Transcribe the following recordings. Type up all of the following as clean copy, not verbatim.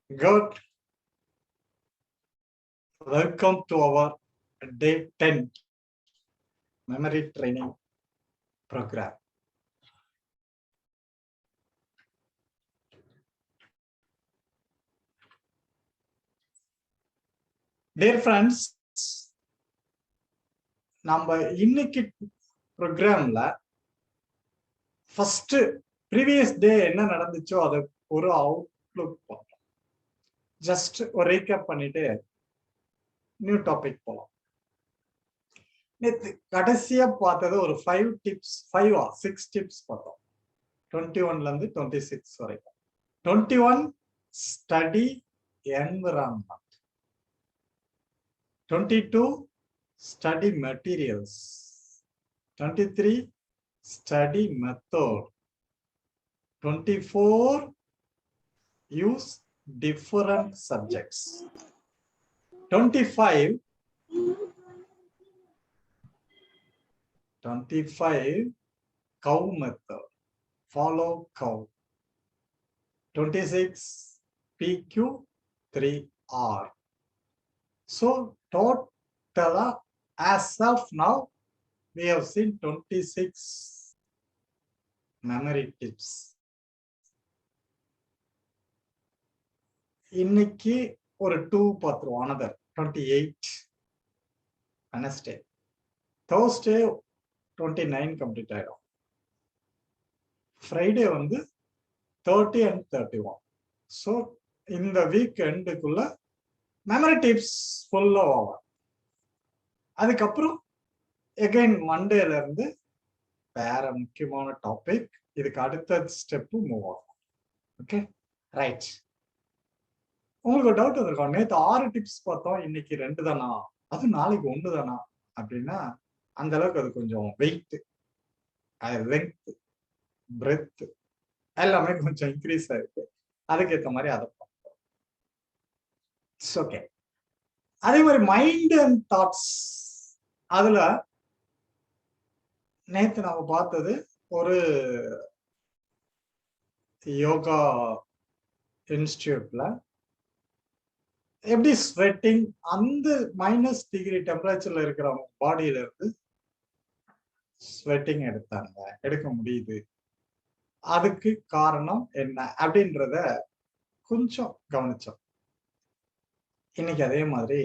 Good. Welcome to our day 10 memory training program. Dear friends, நம்ம இன்னைக்கு ப்ரோக்ராம்ல first previous day என்ன நடந்துச்சோ அதை ஒரு அவுட்லுக் பார்ப்போம். ஜஸ்ட் ஒரு ரீகேப் பண்ணிட்டு நியூ டாபிக் போலாம். நேற்று கடைசியா பார்த்தது ஒரு 5 டிப்ஸ் 6 டிப்ஸ் பார்த்தோம். 21ல இருந்து 26 வரைக்கும். 21 study environment, 22 study materials, 23 study method, 24 use different subjects, 25 cow method, follow cow, 26 PQ 3R. So total as of now we have seen 26 memory tips. இன்னைக்கு ஒரு 2 பார்த்துருவோம். another 28 Wednesday, Thursday 29 கம்ப்ளீட் ஆயிடும். Friday வந்து 30 and 31. So இந்த week எண்டுக்குள்ள memory tips ஃபுல்லா ஆகும். அதுக்கப்புறம் again மண்டேல இருந்து வேற முக்கியமான டாபிக், இதுக்கு அடுத்த ஸ்டெப்பு மூவ் ஆகும். Okay right. உங்களுக்கு டவுட் வந்திருக்கும், நேற்று 6 டிப்ஸ் பார்த்தோம், இன்னைக்கு 2 தானா, அது நாளைக்கு 1 தானா அப்படின்னா அந்த அளவுக்கு அது கொஞ்சம் வெயிட், லெங்த், பிரெத் எல்லாமே கொஞ்சம் இன்க்ரீஸ் ஆயிருக்கு. அதுக்கேற்ற மாதிரி அதை பார்ப்போம். ஓகே. அதே மாதிரி மைண்ட் அண்ட் தாட்ஸ், அதுல நேத்து நம்ம பார்த்தது ஒரு யோகா இன்ஸ்டிடியூட்ல எப்படி ஸ்வெட்டிங், அந்த -டிகிரி டெம்பரேச்சர்ல இருக்கிறவங்க பாடியில இருந்து ஸ்வெட்டிங் எடுக்க முடியுது, அதுக்கு காரணம் என்ன அப்படின்றத கொஞ்சம் கவனிச்சோம். இன்னைக்கு அதே மாதிரி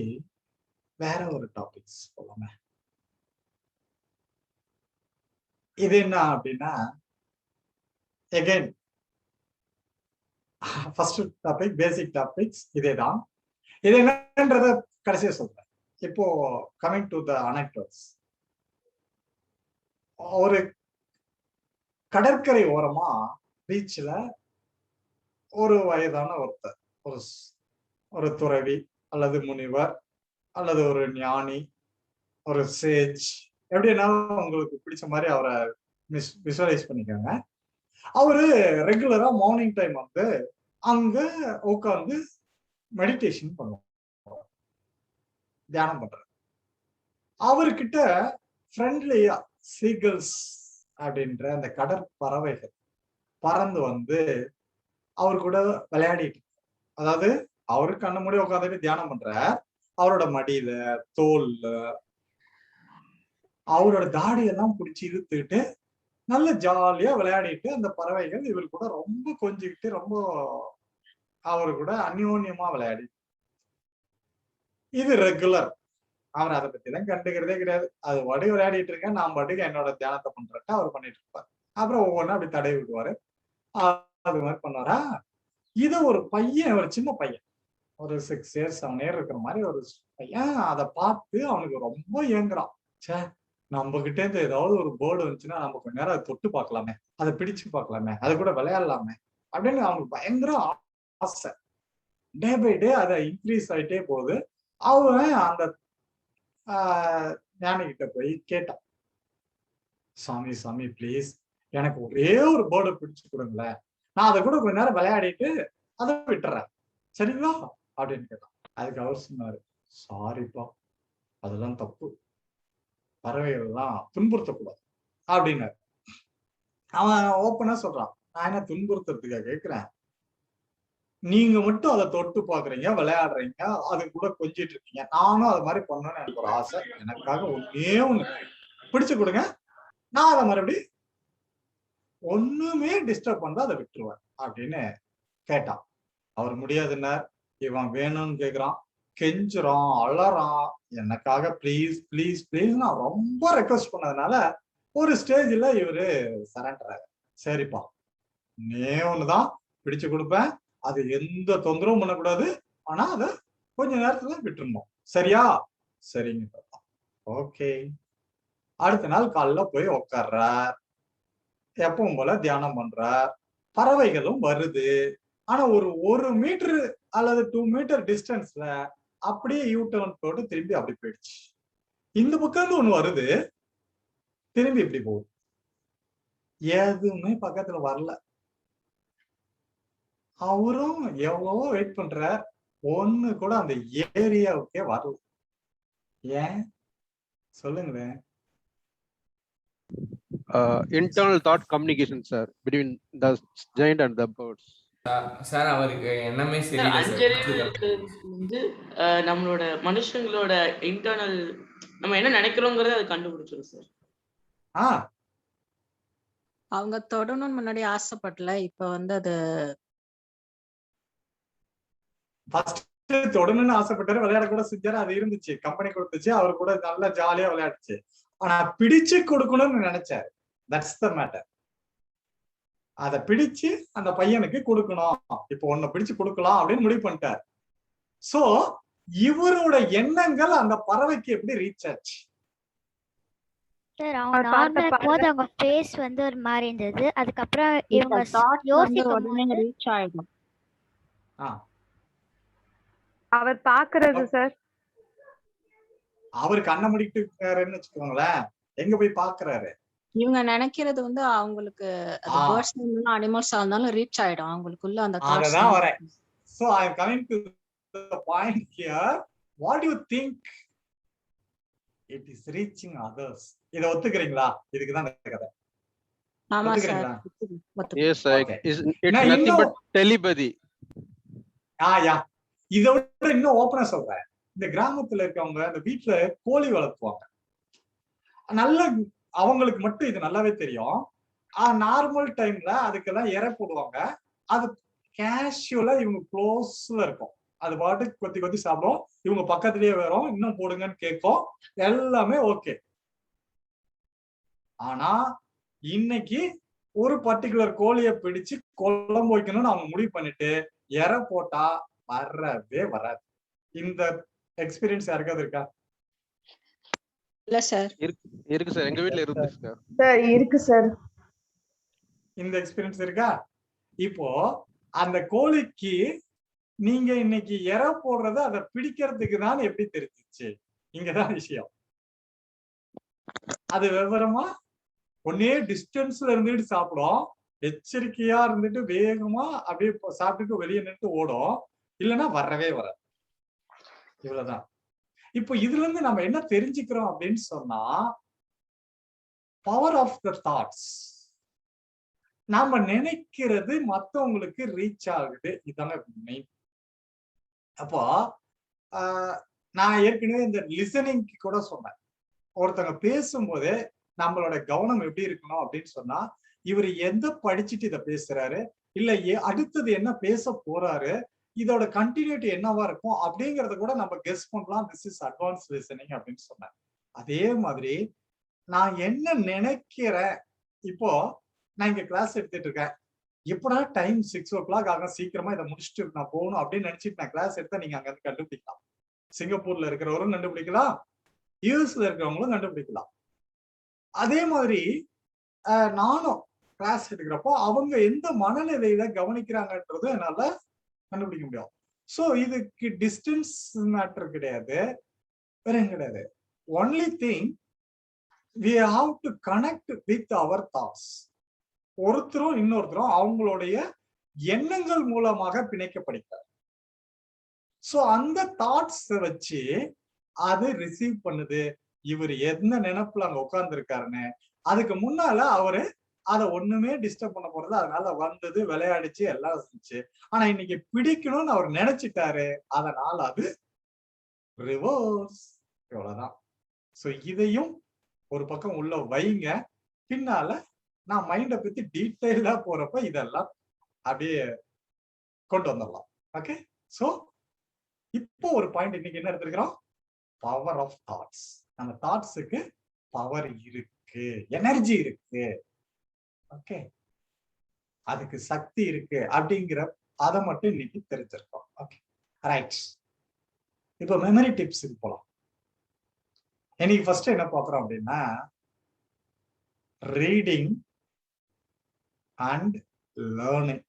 வேற ஒரு டாபிக்ஸ் போலாமே. இது என்ன அப்படின்னா, எகைன் ஃபர்ஸ்ட் டாபிக், பேசிக் டாபிக்ஸ் இதேதான். இது என்னன்றத கடைசியா சொல்றேன். இப்போ கமிங் டு த அனெக்டோட்ஸ். ஒரு கடற்கரை ஓரமா பீச்ல ஒரு வயதான ஒருத்தர், ஒரு துறவி அல்லது முனிவர் அல்லது ஒரு ஞானி, ஒரு சேஜ், எப்படின்னாலும் உங்களுக்கு பிடிச்ச மாதிரி அவரை விசுவலைஸ் பண்ணிக்கோங்க. அவரு ரெகுலரா மார்னிங் டைம் வந்து அங்க உட்காந்து மெடிடேஷன் பண்ணுவாங்க, தியானம் பண்றாரு. அவர்கிட்ட ஃப்ரெண்ட்லியா சீகல்ஸ் அப்படின்ற அந்த கடற்பறவைகள் பறந்து வந்து அவர் கூட விளையாடிட்டு, அதாவது அவரு கண்ண மூடி உட்காந்துட்டு தியானம் பண்ற, அவரோட மடியில, தோல்ல, அவரோட தாடியெல்லாம் பிடிச்சி இழுத்துக்கிட்டு நல்ல ஜாலியா விளையாடிட்டு அந்த பறவைகள் இவர் கூட ரொம்ப கொஞ்சிக்கிட்டு ரொம்ப அவரு கூட அந்யோன்யமா விளையாடி. இது ரெகுலர். அவர் அதை பத்தி எல்லாம் கண்டுக்கிறதே கிடையாது. அது வடி விளையாடிட்டு இருக்கேன், நான் பாட்டுக்கு என்னோட தியானத்தை பண்றேன் அவர் பண்ணிட்டு இருப்பார். அப்புறம் ஒவ்வொன்றும் அப்படி தடவி விடுவாரு, அது மாதிரி பண்ணுவாரா. இத ஒரு பையன், ஒரு சின்ன பையன், ஒரு 6 years 7 years இருக்கிற மாதிரி ஒரு பையன் அதை பார்த்து அவனுக்கு ரொம்ப ஏங்குறான். சே, நம்ம கிட்ட இருந்து ஏதாவது ஒரு பேர்டு வந்துச்சுன்னா நம்ம கொஞ்ச நேரம் அதை தொட்டு பார்க்கலாமே, அதை பிடிச்சு பார்க்கலாமே, அதை கூட விளையாடலாமே அப்படின்னு அவனுக்கு பயங்கர ஆசை. டே பை டே அதை இன்க்ரீஸ் ஆயிட்டே போகுது. அவன் அந்த ஞானிகிட்ட போய் கேட்டான், சாமி பிளீஸ் எனக்கு ஒரே ஒரு பேர்டை பிடிச்சு கொடுங்களேன், நான் அதை கூட கொஞ்ச நேரம் விளையாடிட்டு அதை விட்டுறேன், சரிங்களா அப்படின்னு கேட்டான். அதுக்கு அவர் சொன்னாரு, சாரிப்பா, அதெல்லாம் தப்பு, பறவைகள் எல்லாம் துன்புறுத்தக்கூடாது அப்படின்னாரு. அவன் ஓப்பனா சொல்றான், நான் என்ன துன்புறுத்துறதுக்காக கேட்கிறேன், நீங்க மட்டும் அதை தொட்டு பாக்குறீங்க, விளையாடுறீங்க, அது கூட கொஞ்சிட்டு இருக்கீங்க. நானும் அது மாதிரி பண்ணணும்னு எனக்கு ஒரு ஆசை. எனக்காக ஒன்னே ஒண்ணு பிடிச்சு கொடுங்க, நான் அதை மறுபடியும் ஒண்ணுமே டிஸ்டர்ப் பண்ணா அதை விட்டுருவேன் அப்படின்னு கேட்டான். அவர் முடியாதுன்னார். இவன் வேணும்னு கேக்குறான், கெஞ்சுறான், அழறான், எனக்காக ப்ளீஸ் ப்ளீஸ் ப்ளீஸ் நான் ரொம்ப ரெக்வஸ்ட் பண்ணதுனால ஒரு ஸ்டேஜ்ல இவரு சரண்டர் ஆக, சரிப்பா நே ஒண்ணுதான் பிடிச்சு கொடுப்பேன், அது எந்த தொந்தரவும் பண்ணக்கூடாது, ஆனா அத கொஞ்ச நேரத்துல விட்டுருணும், சரியா? சரிங்க. ஓகே. அடுத்த நாள் காலைல போய் உட்கார்றார், எப்பவும் போல தியானம் பண்றார், பறவைகளும் வருது. ஆனா ஒரு மீட்டர் அல்லது 2 மீட்டர் டிஸ்டன்ஸ்ல அப்படியே யூ டர்ன் போட்டு திரும்பி அப்படி போயிடுச்சு. இந்த பக்கம் ஒண்ணு வருது, திரும்பி இப்படி போகுது. எதுவுமே பக்கத்துல வரல. அவரும் எவ்வளவோ வெயிட் பண்றார், ஒண்ணு கூட அந்த ஏரியாவுக்கே வரல. ஏன் சொல்லுங்களேன். Internal thought communication, sir, between the giant and the birds. Sir அவருக்கு என்னமே சார் சரியில்லை அஞ்சறிவு சார். வந்து நம்மளோட மனுஷங்களோட இன்டர்னல் நம்ம என்ன நினைக்கிறோங்கிறத அது கண்டுபிடிச்சிடும் சார். அவங்க தொடணும்னு முன்னாடி ஆசைப்படல, இப்ப வந்து அது தொடணும்னு ஆசைப்பட்டாரு, விளையாட கூட செஞ்சாரு, அது இருந்துச்சு, கம்பெனி கொடுத்துச்சு, அவரு கூட நல்லா ஜாலியா விளையாடுச்சு. ஆனா பிடிச்சு கொடுக்கணும்னு நினைச்சாரு. That's the matter. அத பிடிச்சு அந்த பையனுக்கு கொடுக்கணும், இப்போ ஒண்ணு பிடிச்சு கொடுக்கலாம் அப்படின்னு முடிவு பண்ணிட்டார். சோ இவரோட எண்ணங்கள் அந்த பறவைக்கு எப்படி ரீச் ஆச்சு? சார் அவங்க நார்மலா போது அவங்க ஃபேஸ் வந்து ஒரு மாதிரி இருந்தது, அதுக்கப்புறம் இவங்க யோசிக்கும் ரீச் ஆயிடும். அவர் பாக்குறது சார், அவர் கண்ண முடிக்கிட்டு இருக்காருன்னு வச்சுக்கோங்களேன், எங்க போய் பாக்குறாரு? இவங்க நினைக்கிறது வந்து அவங்களுக்கு அனிமல்ஸா இருந்தாலும் ரீச் ஆயிடும் அவங்களுக்குள்ள அந்த அததான் வரேன். So I am coming to the point here. What do you think? It is reaching others. இத ஒத்துக்கிறீங்களா? இதுக்கு தான் இந்த கதை. ஆமா sir. Yes, it's nothing but telepathy. யா. இத விட இன்னும் ஓபனா சொல்றேன். இந்த கிராமத்துல இருக்கவங்க அந்த வீட்டுல கோழி வளர்த்துவாங்க. நல்ல அவங்களுக்கு மட்டும் இது நல்லாவே தெரியும். நார்மல் டைம்ல அதுக்கெல்லாம் இறை போடுவாங்க. அது கேஷுவலா இவங்க க்ளோஸ்ல இருக்கும். அது பாட்டுக்கு கொத்தி கொத்தி சாப்பிடும். இவங்க பக்கத்திலேயே வரும், இன்னும் போடுங்கன்னு கேட்கும். எல்லாமே ஓகே. ஆனா இன்னைக்கு ஒரு பர்டிகுலர் கோழியை பிடிச்சு குழம்பு வைக்கணும்னு அவங்க முடிவு பண்ணிட்டு இறை போட்டா வரவே வராது. இந்த எக்ஸ்பீரியன்ஸ் யாருக்காவது இருக்கா? இல்ல சார். இருக்கு சார், எங்க வீட்ல இருக்கு சார். சார் இருக்கு சார். இந்த எக்ஸ்பீரியன்ஸ் இருக்கா? இப்போ அந்த கோழிக்கு நீங்க இன்னைக்கு இறை போடுறது அதை பிடிக்கிறதுக்கு தான் எப்படி தெரிஞ்சிச்சு? இங்கதான் விஷயம். அது விவரமா ஒன்னே டிஸ்டன்ஸ்ல இருந்துட்டு சாப்பிடும், எச்சரிக்கையா இருந்துட்டு வேகமா அப்படியே சாப்பிட்டுட்டு வெளியே நின்று ஓடும், இல்லைன்னா வரவே வராது. இவ்வளவுதான். இப்போ இதுல இருந்து நம்ம என்ன தெரிஞ்சுக்கிறோம் அப்படின்னு சொன்னா, பவர் ஆஃப் த தாட்ஸ். நாம நினைக்கிறது மத்தவங்களுக்கு ரீச் ஆகுது, இதான மெயின். அப்போ நான் ஏற்கனவே இந்த லிசனிங்க்கு கூட சொன்னேன். ஒருத்தவங்க பேசும்போதே நம்மளோட கவனம் எப்படி இருக்கணும் அப்படின்னு சொன்னா, இவர் எந்த படிச்சுட்டு இதை பேசுறாரு, இல்ல அடுத்தது என்ன பேச போறாரு, இதோட கண்டினியூட்டி என்னவா இருக்கும் அப்படிங்கறத கூட நம்ம கெஸ் பண்ணலாம். திஸ் இஸ் அட்வான்ஸ் லிசனிங் அப்படின்னு சொன்னேன். அதே மாதிரி நான் என்ன நினைக்கிறேன், இப்போ நான் இங்க கிளாஸ் எடுத்துட்டு இருக்கேன், எப்படா டைம் 6 o'clock ஆகும், சீக்கிரமா இதை முடிச்சுட்டு நான் போகணும் அப்படின்னு நினைச்சிட்டு நான் கிளாஸ் எடுத்தா நீங்க அங்க இருந்து கண்டுபிடிக்கலாம். சிங்கப்பூர்ல இருக்கிறவரும் கண்டுபிடிக்கலாம், யூஎஸ்ல இருக்கிறவங்களும் கண்டுபிடிக்கலாம். அதே மாதிரி நானும் கிளாஸ் எடுக்கிறப்போ அவங்க எந்த மனநிலையில கவனிக்கிறாங்கன்றது என்னால கண்டுபிடிக்க முடியும். சோ இதுக்கு டிஸ்டன்ஸ் மேட்டர் கிடையாது, வேற கிடையாது. Only thing we have to connect with our thoughts. ஒருத்தரும் இன்னொருத்தரும் அவங்களுடைய எண்ணங்கள் மூலமாக பிணைக்கப்படுகிறார். சோ அந்த தாட்ஸ் வச்சு அது ரிசீவ் பண்ணுது, இவர் என்ன நினைப்புல அங்க உட்கார்ந்து இருக்காருன்னு. அதுக்கு முன்னால அவரு அதை ஒண்ணுமே டிஸ்டர்ப் பண்ண போறது, அதனால வந்தது, விளையாடிச்சு, எல்லாம் இருந்துச்சு. ஆனா இன்னைக்கு பிடிக்கணும்னு அவர் நினைச்சிட்டாரு, அதனால அது ரிவர்ஸ். இவ்வளவுதான். சோ இதையும் ஒரு பக்கம் உள்ள வைங்க. பின்னால நான் மைண்ட பத்தி டீட்டெயிலா போறப்ப இதெல்லாம் அப்படியே கொண்டு வந்துடலாம். ஓகே. சோ இப்போ ஒரு பாயிண்ட் இன்னைக்கு என்ன எடுத்திருக்கிறோம்? Power of thoughts. நம்ம தாட்ஸுக்கு பவர் இருக்கு, எனர்ஜி இருக்கு. ஓகே, அதுக்கு சக்தி இருக்கு அப்படிங்கிற அதை மட்டும் இன்னைக்கு தெரிஞ்சிருக்கோம். Okay, right. இப்போ மெமரி டிப்ஸுக்கு போலாம். இன்னைக்கு ஃபர்ஸ்ட் என்ன பார்க்குறோம் அப்படின்னா, reading and learning.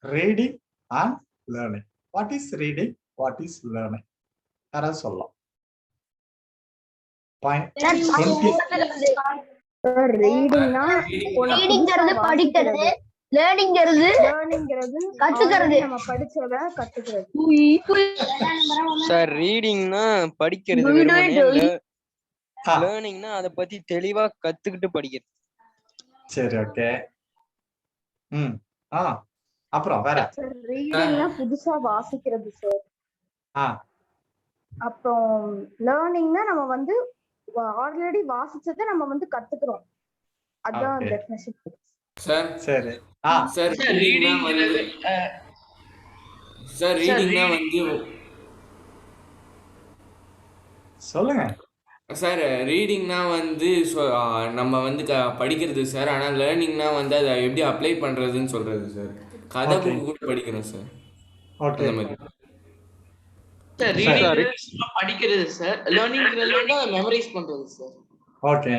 Reading and learning. What is reading, what is learning? யாராவது சொல்லலாம். ரீடிங்கிறது படிக்கிறது, லேர்னிங்கிறது கத்துக்கிறது. நம்ம படிச்சத கத்துக்கிறது. சார் ரீடிங்னா படிக்கிறது, லேர்னிங்னா அத பத்தி தெளிவா கத்துக்கிட்டு படிக்கிறது. சரி, ஓகே. அப்புறம் வேற? ரீடிங்னா புதுசா வாசிக்கிறது சார். அப்புறம் லேர்னிங்னா நம்ம வந்து ஆல்ரெடி வாசிச்சதை நம்ம வந்து கத்துக்கிறோம். அதான் டெஃபினிஷன். சார் சரி. சார் ரீடிங்னா வந்து சொல்லுங்க சார். ரீடிங்னா வந்து நம்ம வந்து படிக்கிறது சார். ஆனா லேர்னிங்னா வந்து அதை எப்படி அப்ளை பண்றதுன்னு சொல்றது சார். கதை புக்கு கூட படிக்கிறோம் சார். ஓகே. அந்த மாதிரி சார் ரீடிங் படிக்கிறது சார், லேர்னிங்ங்கிறது வந்து மெமரைஸ் பண்றது சார். ஓகே.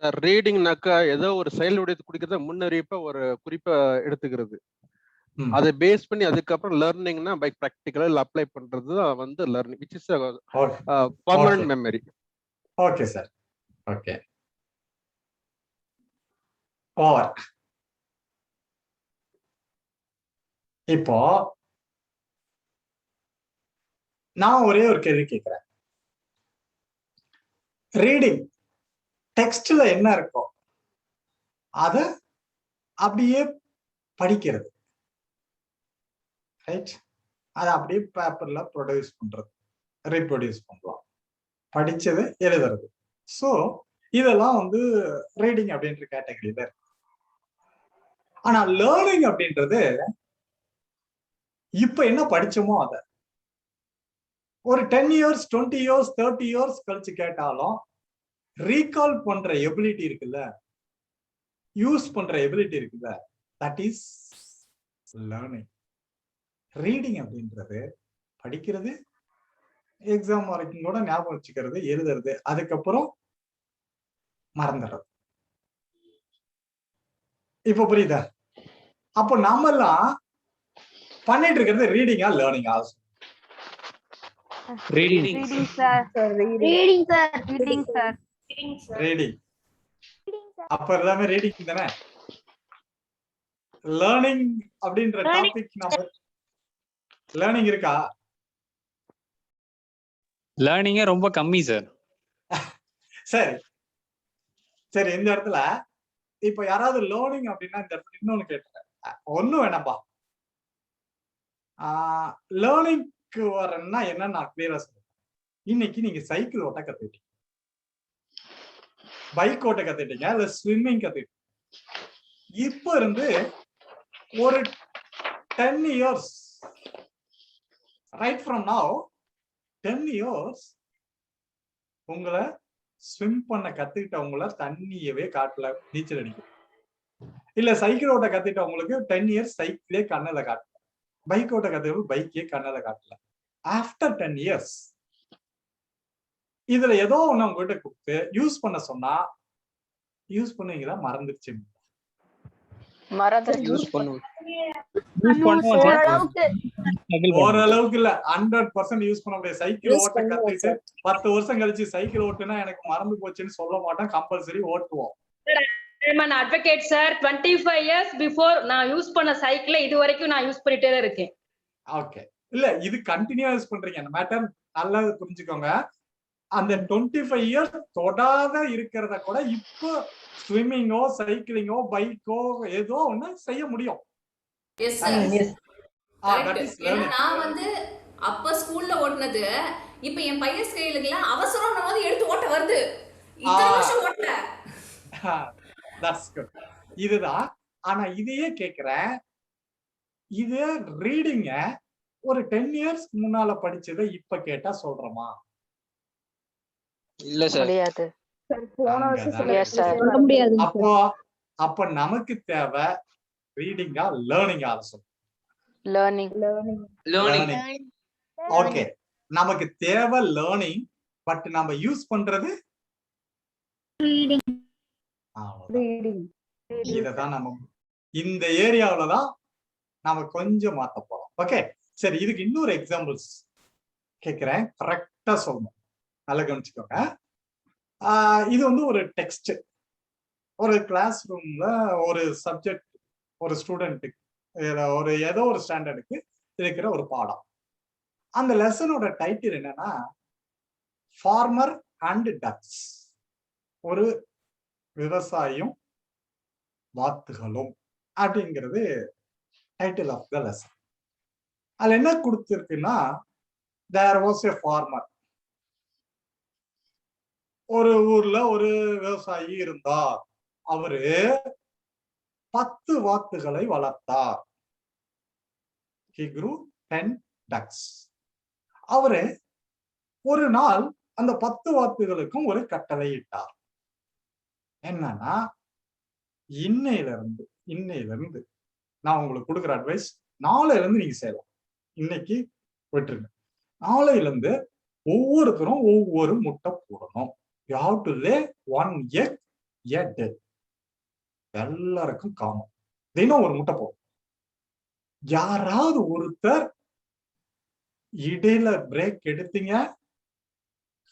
சார் ரீடிங்னாக்கா ஏதோ ஒரு செயலுடைய குடிக்கிறத முன்னறிவிப்ப ஒரு குறிப்பை எடுத்துக்கிறது. அதை பேஸ் பண்ணி அதுக்கப்புறம் லேர்னிங்னா பை ப்ராக்டிகலா அப்ளை பண்றது வந்து learning, which is permanent memory. Okay sir. Okay. Over. இப்போ நான் ஒரே ஒரு கேள்வி கேட்கிறேன். ரீடிங் டெக்ஸ்ட்ல என்ன இருக்கும் அத அப்படியே படிக்கிறது, ரைட்? அதை அப்படியே பேப்பர்ல ப்ரொடியூஸ் பண்றது, ரீப்ரொடியூஸ் பண்ணலாம், படிச்சது எழுதுறது. சோ இதெல்லாம் வந்து ரீடிங் அப்படின்ற கேட்டகரியில இருக்கு. ஆனா லேர்னிங் அப்படின்றது இப்ப என்ன படிச்சோமோ அத ஒரு 10 years 20 years 30 years கழிச்சு கேட்டாலும் ரீகால் பண்ற எபிலிட்டி இருக்குல்ல, யூஸ் பண்ற எபிலிட்டி இருக்குல்ல, தட் இஸ் லேர்னிங். ரீடிங் அப்படின்றது படிக்கிறது, எக்ஸாம் வரைக்கும் கூட ஞாபகம் வச்சுக்கிறது, எழுதுறது, அதுக்கப்புறம் மறந்துடுறது. இப்ப புரியுதா? அப்போ நாம எல்லாம் பண்ணிட்டு இருக்கிறது ரீடிங்கா லேர்னிங்கா? Reading sir. Reading sir. Reading sir. Reading. அப்ப எல்லாமே ரீடிங் தானே. லேர்னிங் அப்படின்ற டாபிக் நம்ம லேர்னிங் இருக்கா? லேர்னிங்கே ரொம்ப கம்மி சார். சரி சரி. இந்த இடத்துல இப்ப யாராவது லேர்னிங் அப்படின்னா இந்த இடத்துல இன்னொன்னு கேட்டுறேன். ஒண்ணும் வேணாம்பா. லேர்னிங்க்கு வரேன்னா என்ன நான் கிளியரா சொல்றேன். இன்னைக்கு நீங்க சைக்கிள் ஓட்ட கத்துக்கிட்டீங்க, பைக் ஓட்ட கத்துக்கிட்டீங்க, இல்ல ஸ்விம்மிங் கத்துக்கிட்டீங்க. இப்ப இருந்து ஒரு 10 years, right from now 10 years உங்களை ஸ்விம் பண்ண கத்துக்கிட்டவங்கள தண்ணியவே காட்டல நீச்சல் அடிக்கும். இல்ல சைக்கிள் ஓட்ட கத்துக்கிட்டவங்களுக்கு 10 years சைக்கிளே கண்ணுல காட்டல, பைக் ஓட்ட கத்துக்கிட்டு பைக்கே கண்ணுல காட்டல. ஆஃப்டர் 10 years இதுல ஏதோ ஒண்ணு உங்ககிட்ட கொடுத்து யூஸ் பண்ண சொன்னா யூஸ் பண்ணுவீங்களா? மறந்துருச்சு. ஓரளவுக்கு இல்ல, 100% யூஸ் பண்ண முடியாது. சைக்கிள் ஓட்ட கத்துக்கிட்டு 10 வருஷம் கழிச்சு சைக்கிள் ஓட்டுனா எனக்கு மறந்து போச்சுன்னு சொல்ல மாட்டேன். கம்பல்சரி ஓட்டுவோம். அட்வொகேட் சார், 25 years பிஃபோர் நான் யூஸ் பண்ண சைக்கிளை இது வரைக்கும் நான் யூஸ் பண்ணிட்டே தான் இருக்கேன். ஓகே. இல்ல இது கண்டினியூவா யூஸ் பண்றீங்க. அந்த மேட்டர் நல்லா புரிஞ்சுக்கோங்க. அந்த 25 years தொடாத இருக்கிறத கூட இப்போ ஸ்விம்மிங்கோ, சைக்கிளிங்கோ, பைக்கோ ஏதோ ஒண்ணு செய்ய முடியும். Yes sir. that correct. is ஏன்னா learning. நான் வந்து அப்ப ஸ்கூல்ல ஓட்டுனது இப்ப என் பையன் ஸ்கைலுக்குலாம் அவசரம் போது எடுத்து ஓட்ட வருது. இத்தனை வருஷம் ஓட்டல. that's good. இதுதான். ஆனா இதையே கேக்குறேன், இது ரீடிங்க ஒரு 10 இயர்ஸ் முன்னால படிச்சதை இப்ப கேட்டா சொல்றோமா? இல்ல சார். முடியாது. சொல்ல முடியாது. அப்ப நமக்கு தேவை ரீடிங்கா லேர்னிங்கா? அதை சொல்லுங்க. லேர்னிங். ஓகே, நமக்கு தேவை லேர்னிங், பட் நம்ம யூஸ் பண்றது ரீடிங். இததான் நம்ம இந்த ஏரியாவில தான் நாம கொஞ்சம் மாத்த போறோம். ஓகே, சரி, இதுக்கு இன்னொரு எக்ஸாம்பிள்ஸ் கேட்கிறேன், கரெக்டா சொல்லணும், நல்லா கவனிச்சுக்கோங்க. இது வந்து ஒரு டெக்ஸ்ட், ஒரு கிளாஸ் ரூம்ல ஒரு சப்ஜெக்ட், ஒரு ஸ்டூடெண்ட்டுக்கு ஏதோ ஒரு ஸ்டாண்டர்டுக்கு இருக்கிற ஒரு பாடம். அந்த லெசனோட டைட்டில் என்னன்னா ஃபார்மர் அண்ட் டக்ஸ், ஒரு விவசாயம் வாத்துகளும் அப்படிங்கிறது டைட்டில் ஆஃப் த லெசன். அதுல என்ன கொடுத்திருக்குன்னா, தேர் வாஸ் எ ஃபார்மர், ஒரு ஊர்ல ஒரு விவசாயி இருந்தார், அவரு 10 வாத்துகளை வளர்த்தார். He grew 10 ducks. அவரு ஒரு நாள் அந்த 10 வாத்துகளுக்கும் ஒரு கட்டளை இட்டார். என்னன்னா, இன்னையில இருந்து நான் உங்களுக்கு கொடுக்குற அட்வைஸ், நாளையில இருந்து நீங்க செய்யலாம், இன்னைக்கு விட்டுருங்க. நாளையில இருந்து ஒவ்வொருத்தரும் ஒவ்வொரு முட்டை போடணும். You have to lay 1 egg a day. எல்லாருக்கும் காமன், தினம் ஒரு முட்டை போடும். யாராவது ஒருத்தர் இடையில பிரேக் எடுத்தீங்க,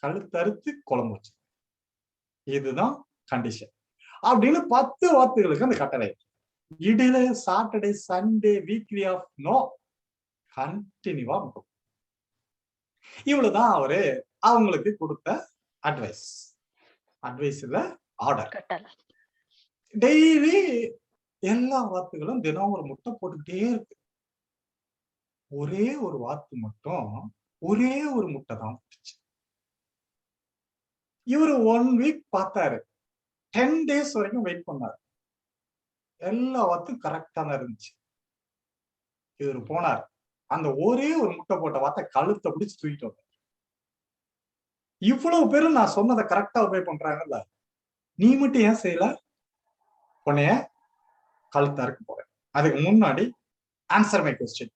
கழுத்தறுத்து குழம்பு வச்சு, இதுதான் கண்டிஷன் அப்படின்னு 10 வாத்துகளுக்கு அந்த கட்டளை. இடையில Saturday, Sunday, weekly off no, கண்டினியூவா முட்டை. இவ்வளவுதான் அவரு அவங்களுக்கு கொடுத்த அட்வைஸ். அட்வைஸ்ல ஆர்டர். டெய்லி எல்லா வாத்துகளும் தினம் ஒரு முட்டை போட்டுக்கிட்டே இருக்கு. ஒரே ஒரு வாத்து மட்டும் ஒரே ஒரு முட்டை தான் போட்டுச்சு. இவரு 1 வீக் பார்த்தாரு, 10 days வரைக்கும் வெயிட் பண்ணாரு. எல்லா வாத்தும் கரெக்டா தான் இருந்துச்சு. இவரு போனார், அந்த ஒரே ஒரு முட்டை போட்ட வார்த்தை கழுத்தை பிடிச்சு தூக்கிட்டு வந்தார். இவ்வளவு பேரும் நான் சொன்னதை கரெக்டா உபயோக பண்றாங்கல்ல, நீ மட்டும் ஏன் செய்யல? உன்னைய கழுத்தா இருக்க போறேன். அதுக்கு முன்னாடி ஆன்சர் மை கொஸ்டின்,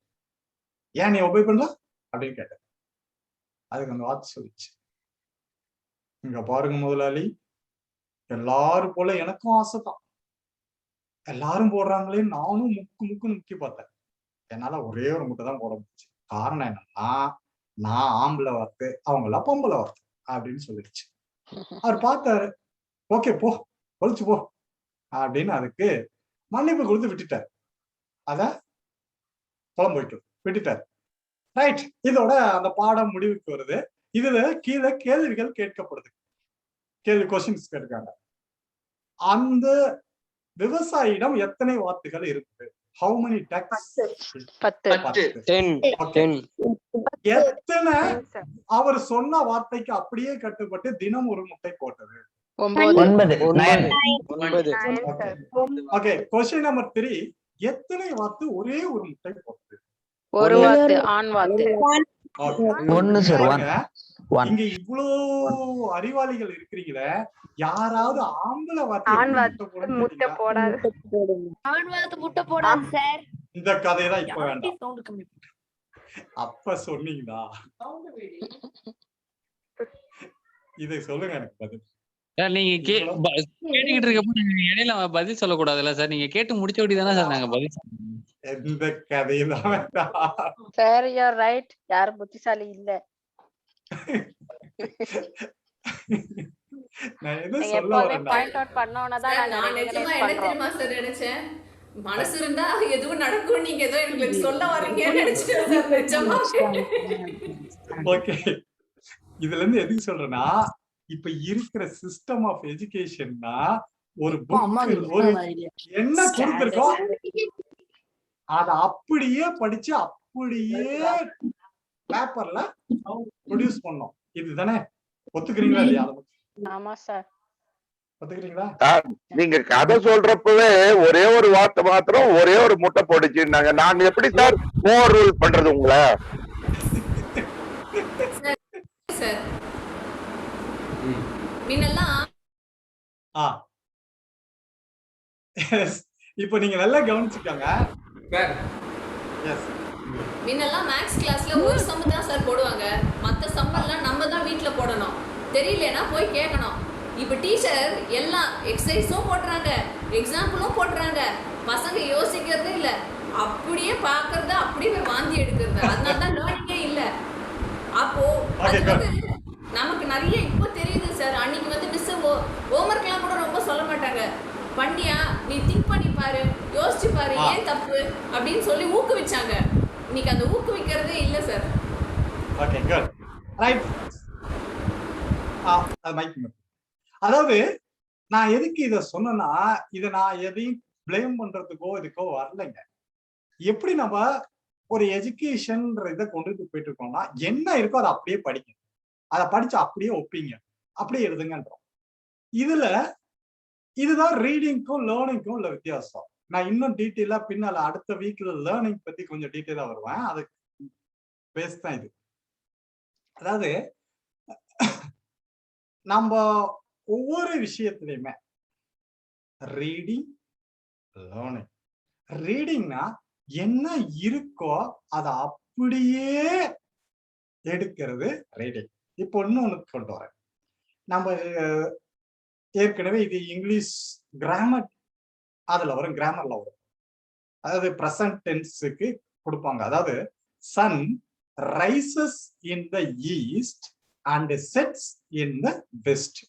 ஏன் நீ உபயோக பண்ணல அப்படின்னு கேட்டேன். அதுக்கு அந்த வார்த்தை சொல்லிச்சு, இங்க பாருங்க முதலாளி, எல்லாரும் போல எனக்கும் ஆசைதான், எல்லாரும் போடுறாங்களே நானும் முக்குன்னு முக்கி பார்த்தேன். என்னால ஒரே ஒரு முட்டை தான் போட முடிச்சு. காரணம் என்னன்னா, நான் ஆம்பளை வார்த்தை, அவங்கள பொம்பளை வார்த்தை அப்படின்னு சொல்லிடுச்சு. அவர் பார்த்தாரு, ஓகே போ, ஒழிச்சு போ அப்படின்னு அதுக்கு மன்னிப்பு கொடுத்து விட்டுட்டார். அத குழம்பு வைக்க விட்டுட்டார். ரைட், இதோட அந்த பாடம் முடிவுக்கு வருது. இதுல கீழே கேள்விகள் கேட்கப்படுது, கொஸ்டின்ஸ் கேட்காங்க. அந்த விவசாயியிடம் எத்தனை வாத்துகள் இருக்குது? How many ducks? 10. எத்தனை அவர் சொன்ன வார்த்தைக்கு அப்படியே கட்டுப்பட்டு தினம் ஒரு முட்டை போட்டது? 9. ஓகே, கொஸ்டின் நம்பர் 3, எத்தனை வாத்து ஒரே ஒரு முட்டை போட்டது? ஒரு வாத்து, ஆண் வாத்து. இங்க இவ்வளோ அறிவாளிகள் இருக்கிறீங்களே, யாராவது ஆம்பளை வாத்து முட்டை போடாது? சார். இந்த கதையெல்லாம் இப்ப வேண்டாம், அப்ப சொன்னீங்களா? இதை சொல்லுங்க எனக்கு பதில். சார் நீங்க கேட்டுக்கிட்டு இருக்கப்ப இடையில பதில் சொல்லக்கூடாதுல்ல சார், நீங்க கேட்டு முடிச்ச ஓடி தானே சார் நாங்க பதில் சொல்லணும். எந்த கதையெல்லாம் வேண்டாம் சார், யூ ஆர் ரைட், யாரும் புத்திசாலி இல்ல. நான் எது சொல்ல வரேன்னா, பாயிண்ட் அவுட் பண்ணோம்னா தான் நாங்க நான் நிஜமா என்ன தெரியுமா சார் நினைச்சேன், மனசு இருந்தா எதுவும் நடக்கும், நீங்க ஏதோ எனக்கு சொல்ல வரீங்கன்னு நினைச்சிட்டேன் சார் நிஜமா. ஓகே, இதுல இருந்து எதுக்கு சொல்றேன்னா, இப்ப இருக்கிற சிஸ்டம் ஆஃப் எஜுகேஷன்னா ஒரு புக் ஒரு என்ன கொடுத்திருக்கோ அத அப்படியே படிச்சு அப்படியே பேப்பர்ல ப்ரொடியூஸ் பண்ணோம். இதுதானே? ஒத்துக்கிறீங்களா இல்லையா? ஆமா சார். ஒத்துக்கிறீங்களா? நீங்க கதை சொல்றப்பவே ஒரே ஒரு வார்த்தை மாத்திரம் ஒரே ஒரு முட்டை போட்டுச்சுன்னாங்க. நான் எப்படி சார் ஓவர் ரூல் பண்றது உங்களை? சார் முன்னெல்லாம் இப்போ நீங்க நல்லா கவனிச்சுக்கோங்க. முன்னெல்லாம் மேக்ஸ் கிளாஸ்ல ஒரு சம் தான் சார் போடுவாங்க, மற்ற சம் எல்லாம் நம்ம தான் வீட்ல போடணும், தெரியலனா போய் கேட்கணும். இப்போ டீச்சர் எல்லா எக்ஸசைஸும் போடுறாங்க, எக்ஸாம்பிளும் போடுறாங்க, பசங்க யோசிக்கிறதே இல்ல, அப்படியே பாக்குறது அப்படியே வாந்தி எடுக்கிறது. அதனால தான் லேர்னிங்கே இல்ல. அப்போ அது வந்து நமக்கு நிறைய இப்போ தெரியுது சார். அன்னைக்கு வந்து மிஸ் ஹோம்ஒர்க்லாம் கூட ரொம்ப சொல்ல மாட்டாங்க, பண்ணியா நீ திங்க் பண்ணி பாரு, யோசிச்சு பாரு, ஏன் தப்பு அப்படின்னு சொல்லி ஊக்குவிச்சாங்க. இன்னைக்கு அந்த ஊக்குவிக்கிறதே இல்ல சார். Okay good right. அதாவது நான் எதுக்கு இத சொன்னேன்னா, இத நான் எதையும் பிளேம் பண்றதுக்கோ இதுக்கோ வரலைங்க. எப்படி நம்ம ஒரு எஜுகேஷன் இதை கொண்டுட்டு போயிட்டு இருக்கோம்னா, என்ன இருக்கோ அதை அப்படியே படிங்க, அதை படிச்சு அப்படியே ஒப்பிங்க, அப்படியே எழுதுங்கன்றோம். இதுதான் ரீடிங்க்கும் லேர்னிங்க்கும் உள்ள வித்தியாசம். நான் இன்னும் டீட்டெயிலா பின்னால அடுத்த வீக்ல லேர்னிங் பத்தி கொஞ்சம் டீட்டெயிலா வருவேன். அது பேஸ் தான் இது. அதாவது நம்ம ஒவ்வொரு விஷயத்திலையுமே ரீடிங் லேர்னிங். ரீடிங்னா என்ன இருக்கோ அதை அப்படியே எடுக்கிறது ரீடிங். இப்போ இன்னொன்னு கொண்டு வரேன். நம்ம ஏற்கனவே இது இங்கிலீஷ் கிராமர் அதுல வரும், கிராமர்ல வரும். அதாவது பிரசன்ட் டென்ஸுக்கு கொடுப்பாங்க. அதாவது sun rises in the east and sets in the west.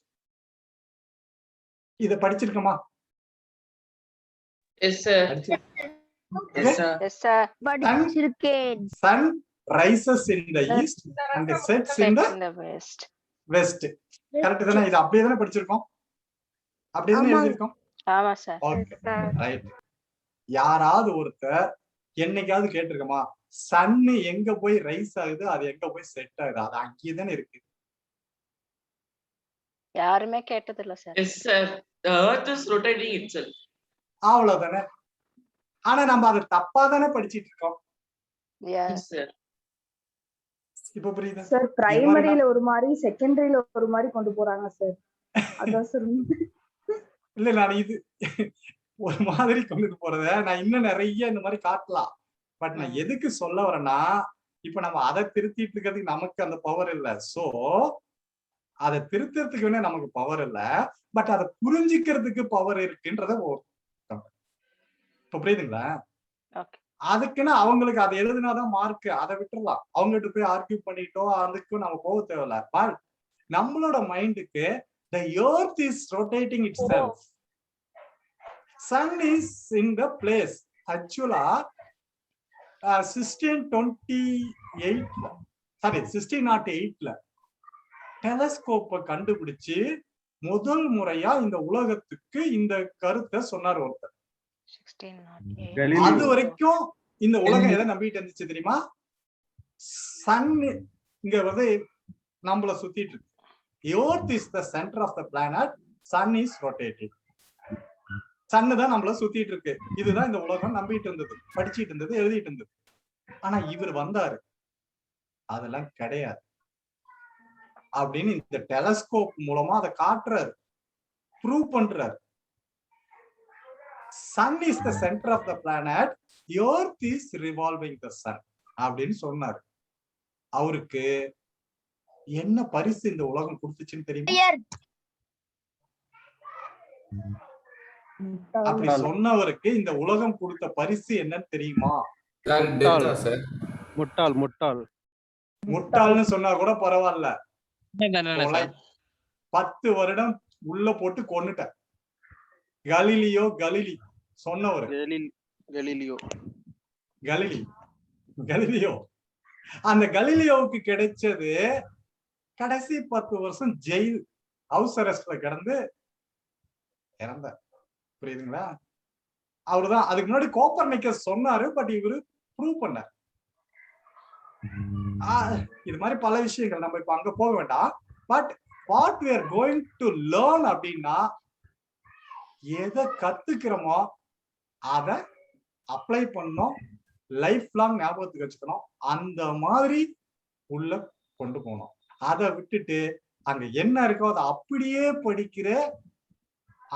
இத படிச்சிருக்கோமா? Yes sir. Yes sir. படிச்சிருக்கேன். Sun rises in the east and sets in the west. West correct தானே? இது அப்படியே தானே படிச்சிருக்கோம், அப்படியே தானே எழுதிருக்கோம். ஆமா சார். Okay right. யாராவது ஒருத்தர் என்னைக்காவது கேட்டிருக்கோமா, சன் எங்க போய் ரைஸ் ஆகுது, அது எங்க போய் செட் ஆகுது, அது அங்கேயே தானே இருக்கு? யாருமே கேட்டது இல்ல sir. Yes sir. The earth is rotating itself. அவ்வளவுதானே. ஆனா நம்ம அதை தப்பா தானே படிச்சிட்டு இருக்கோம். Yes sir. இப்ப புரியுதா சார்? பிரைமரியில ஒரு மாதிரி, செகண்டரியில ஒரு மாதிரி கொண்டு போறாங்க சார். அதான் சார். இல்ல நான் இது ஒரு மாதிரி கொண்டுட்டு போறத நான் இன்னும் நிறைய இந்த மாதிரி காட்டலாம். பட் நான் எதுக்கு சொல்ல வரேன்னா, இப்ப நம்ம அதை திருத்திட்டு இருக்கிறதுக்கு நமக்கு அந்த பவர் இல்ல. சோ அதை திருத்தறதுக்கு வேணா நமக்கு பவர் இல்ல, பட் அதை புரிஞ்சுக்கிறதுக்கு பவர் இருக்குன்றத இப்ப புரியுதுங்களா? அதுக்குன்னு அவங்களுக்கு அதை எழுதினாதான் மார்க், அதை விட்டுறலாம். அவங்ககிட்ட போய் ஆர்கியூ பண்ணிட்டோ அதுக்கும் நம்ம போக தேவையில்ல. பட் நம்மளோட மைண்டுக்கு the earth is rotating itself, sun is in the place. Actually 1608ல டெலஸ்கோப்பை கண்டுபிடிச்சு முதல் முறையா இந்த உலகத்துக்கு இந்த கருத்தை சொன்னார் ஒருத்தர். அது வரைக்கும் இந்த உலகம் எதை நம்பிட்டு இருந்துச்சு தெரியுமா? சன் இங்க வந்து நம்மள சுத்திட்டு இருக்கு. Earth is the center of the planet, sun is rotating. சன்னு தான் நம்மள சுத்திட்டு இருக்கு. இதுதான் இந்த உலகம் நம்பிட்டு இருந்தது, படிச்சுட்டு இருந்தது, எழுதிட்டு இருந்தது. ஆனா இவர் வந்தாரு, அதெல்லாம் கிடையாது அப்படின்னு இந்த டெலஸ்கோப் மூலமா அதை காட்டுறாரு, ப்ரூவ் பண்றாரு. Sun is the centre of the planet, earth is revolving the sun அப்படின்னு சொன்னாரு. அவருக்கு என்ன பரிசு இந்த உலகம் கொடுத்துச்சுன்னு தெரியுமா? அப்படி சொன்னவருக்கு இந்த உலகம் கொடுத்த பரிசு என்னன்னு தெரியுமா? முட்டாள். முட்டாள் முட்டாள்னு சொன்னா கூட பரவாயில்ல, 10 வருடம் உள்ள போட்டு கொன்னுட்ட கலீலி சொன்னவர். கலீலியோ அந்த கலீலியோவுக்கு கிடைச்சது கடைசி 10 வருஷம் ஜெயில் ஹவுஸ் அரெஸ்ட்ல கிடந்து இறந்தார். புரியுதுங்களா? அவருதான் அதுக்கு முன்னாடி கோப்பர்னிக்கஸ் சொன்னாரு, பட் இவரு ப்ரூவ் பண்ணார். இது மாதிரி பல விஷயங்கள் நம்ம இப்ப அங்க போக வேண்டாம். But what we are going to learn அப்படின்னா, எதை கத்துக்கிறோமோ அதை அப்ளை பண்ணணும், லைஃப் லாங் ஞாபகத்துக்கு வச்சுக்கணும், அந்த மாதிரி உள்ள கொண்டு போகணும். அதை விட்டுட்டு அங்க என்ன இருக்கோ அதை அப்படியே படிக்கிற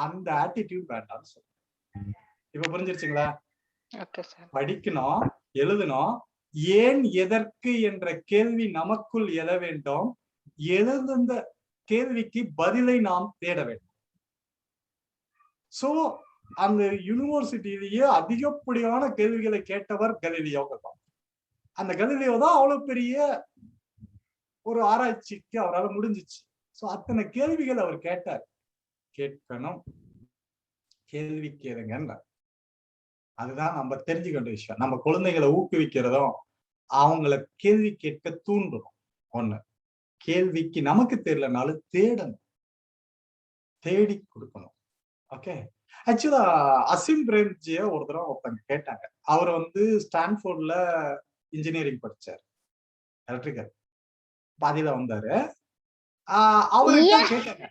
அந்த ஆட்டிடியூட் வேண்டாம்னு சொல்றேன். இப்ப புரிஞ்சிருச்சுங்களா? படிக்கணும், எழுதணும், ஏன் எதற்கு என்ற கேள்வி நமக்குள் எழ வேண்டும், எழுந்த கேள்விக்கு பதிலை நாம் தேட வேண்டும். சோ அந்த யூனிவர்சிட்டியிலேயே அதிகப்படியான கேள்விகளை கேட்டவர் கலீலியோ தான். அந்த கலீலியோ தான் அவ்வளவு பெரிய ஒரு ஆராய்ச்சிக்கு அவரால் முடிஞ்சிச்சு. சோ அத்தனை கேள்விகள் அவர் கேட்டார். கேட்கணும், கேள்வி கேளுங்க. அதுதான் நம்ம தெரிஞ்சுக்கின்ற விஷயம். நம்ம குழந்தைகளை ஊக்குவிக்கிறதும் அவங்கள கேள்வி கேட்க தூண்டணும். ஒண்ணு, கேள்விக்கு நமக்கு தெரியலனாலும் தேடணும், தேடி கொடுக்கணும். ஓகே. ஆக்சுவலா அசிம் பிரேம்ஜிய ஒரு தடவை ஒருத்தங்க கேட்டாங்க. அவர் ஸ்டான்ஃபோர்ட்ல இன்ஜினியரிங் படிச்சார், எலக்ட்ரிக்கல். பாதியில வந்தாரு. அவர்கிட்ட கேட்டாங்க,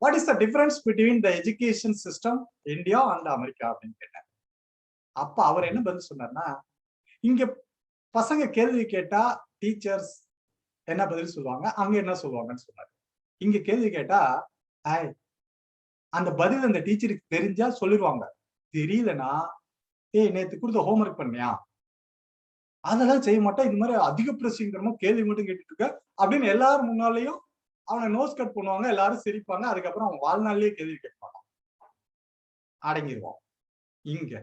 what is the difference between the education system India and America அப்படின்னு கேட்டாங்க. அப்ப அவர் என்ன பதில் சொன்னார்னா, இங்க பசங்க கேள்வி கேட்டா டீச்சர்ஸ் என்ன பதில் சொல்லுவாங்க, அங்க என்ன சொல்லுவாங்கன்னு சொன்னாரு. இங்க கேள்வி கேட்டா அந்த பதில் அந்த டீச்சருக்கு தெரிஞ்சா சொல்லிடுவாங்க, தெரியலனா நேத்து கொடுத்த ஹோம்ஒர்க் பண்ணியா, அதெல்லாம் செய்ய மாட்டேன், இது மாதிரி அதிக பிரசிங்கரமா கேள்வி மட்டும் கேட்டுட்டு இருக்க அப்படின்னு எல்லாரும் முன்னாலேயும் அவனை நோஸ் கட் பண்ணுவாங்க, எல்லாரும் சிரிப்பாங்க. அதுக்கப்புறம் அவன் வாழ்நாள்லயே கேள்வி கேட்பாங்க, அடங்கிடுவான். இங்க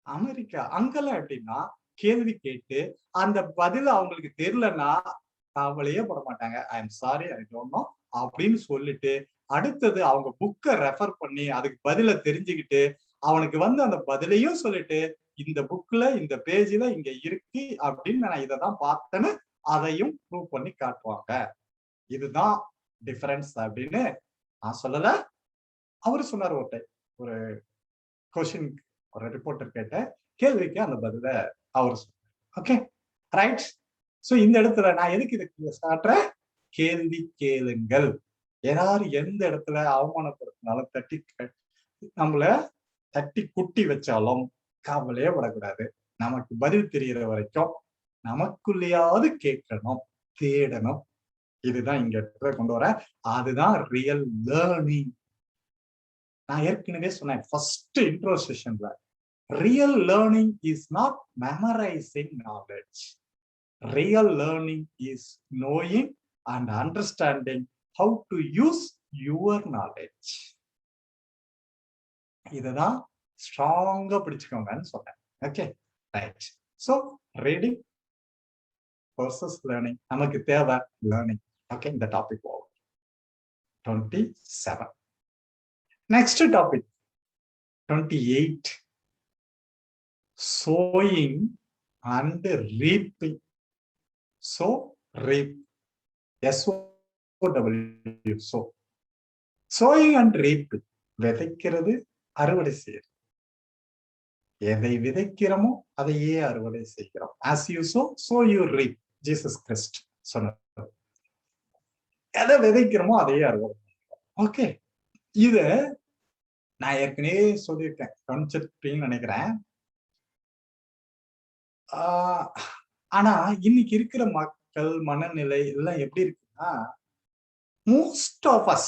அமெரிக்கா அங்கெல்லாம் எப்படின்னா, கேள்வி கேட்டு அந்த பதில் அவங்களுக்கு தெரியலன்னா கவலையே பட மாட்டாங்க. I am sorry, I don't know அப்படின்னு சொல்லிட்டு அடுத்தது அவங்க புக்கை ரெஃபர் பண்ணி அதுக்கு பதில தெரிஞ்சுக்கிட்டு அவனுக்கு அந்த பதிலையும் சொல்லிட்டு, இந்த புக்ல இந்த பேஜ்ல இங்க இருக்கு அப்படின்னு நான் இதைதான் பார்த்தேன்னு அதையும் ப்ரூவ் பண்ணி காட்டுவாங்க. இதுதான் டிஃபரன்ஸ் அப்படின்னு நான் சொல்லல, அவரு சொன்னார். ஒரு கொஸ்டின் ஒரு ரிப்போர்ட்டர் கேட்ட கேள்விக்கு அந்த பதில அவர் சொன்னார். Okay, right. சோ இந்த இடத்துல நான் எதுக்கு இதுக்கு காட்டுறேன், கேள்வி கேளுங்கள். யாரு எந்த இடத்துல அவமானப்படுத்தினாலும் நம்மள தட்டி குட்டி வச்சாலும் கவலையே படக்கூடாது. நமக்கு பதில் தெரிகிற வரைக்கும் நமக்குள்ளேயாவது கேட்கணும், தேடணும். இதுதான் இங்க இடத்துல கொண்டு வர. அதுதான் ரியல் லேர்னிங். நான் ஏற்கனவே சொன்னேன் ஃபர்ஸ்ட் இன்ட்ரோ செஷன்ல, real learning is not memorizing knowledge. Real learning is knowing and understanding how to use your knowledge. இதுதான் ஸ்ட்ராங்கா பிடிச்சுக்கோங்கன்னு சொன்னேன். Okay, right. So reading versus learning, நமக்கு தேவை லேர்னிங். ஓகே, இந்த topic over. 27. Next topic 28, sowing and reaping. So reap, SOW, so sowing and reaping, விதைக்கிறது அறுவடை செய்யறது. எதை விதைக்கிறோமோ அதையே அறுவடை செய்கிறோம். as you sow, so you reap. Jesus Christ சொன்னார், எதை விதைக்கிறோமோ அதையே அறுவடை செய்கிறோம். ஓகே, இத நான் ஏற்கனவே சொல்லியிருக்கேன், கவனிச்சிருப்பீங்கன்னு நினைக்கிறேன். ஆனா இன்னைக்கு இருக்கிற மக்கள் மனநிலை எல்லாம் எப்படி இருக்குன்னா, most of us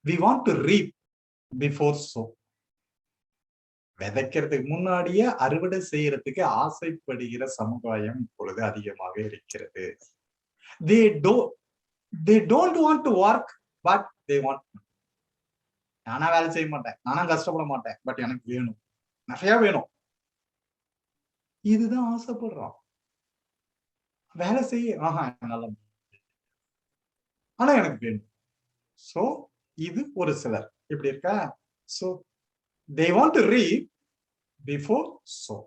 we want to reap before sow. விதைக்கிறதுக்கு முன்னாடியே அறுவடை செய்யறதுக்கு ஆசைப்படுகிற சமுதாயம் இப்பொழுது அதிகமாக இருக்கிறது. they don't want to work, but they want. நானா வேலை செய்ய மாட்டேன், நானா கஷ்டப்பட மாட்டேன், பட் எனக்கு வேணும், நிறைய வேணும். இதுதான் ஆசைப்படுறோம். வேலை செய்ய நல்லா, ஆனா எனக்கு வேணும். சோ இது ஒரு சிலர் இப்படி இருக்கா. So they want to reap before sow.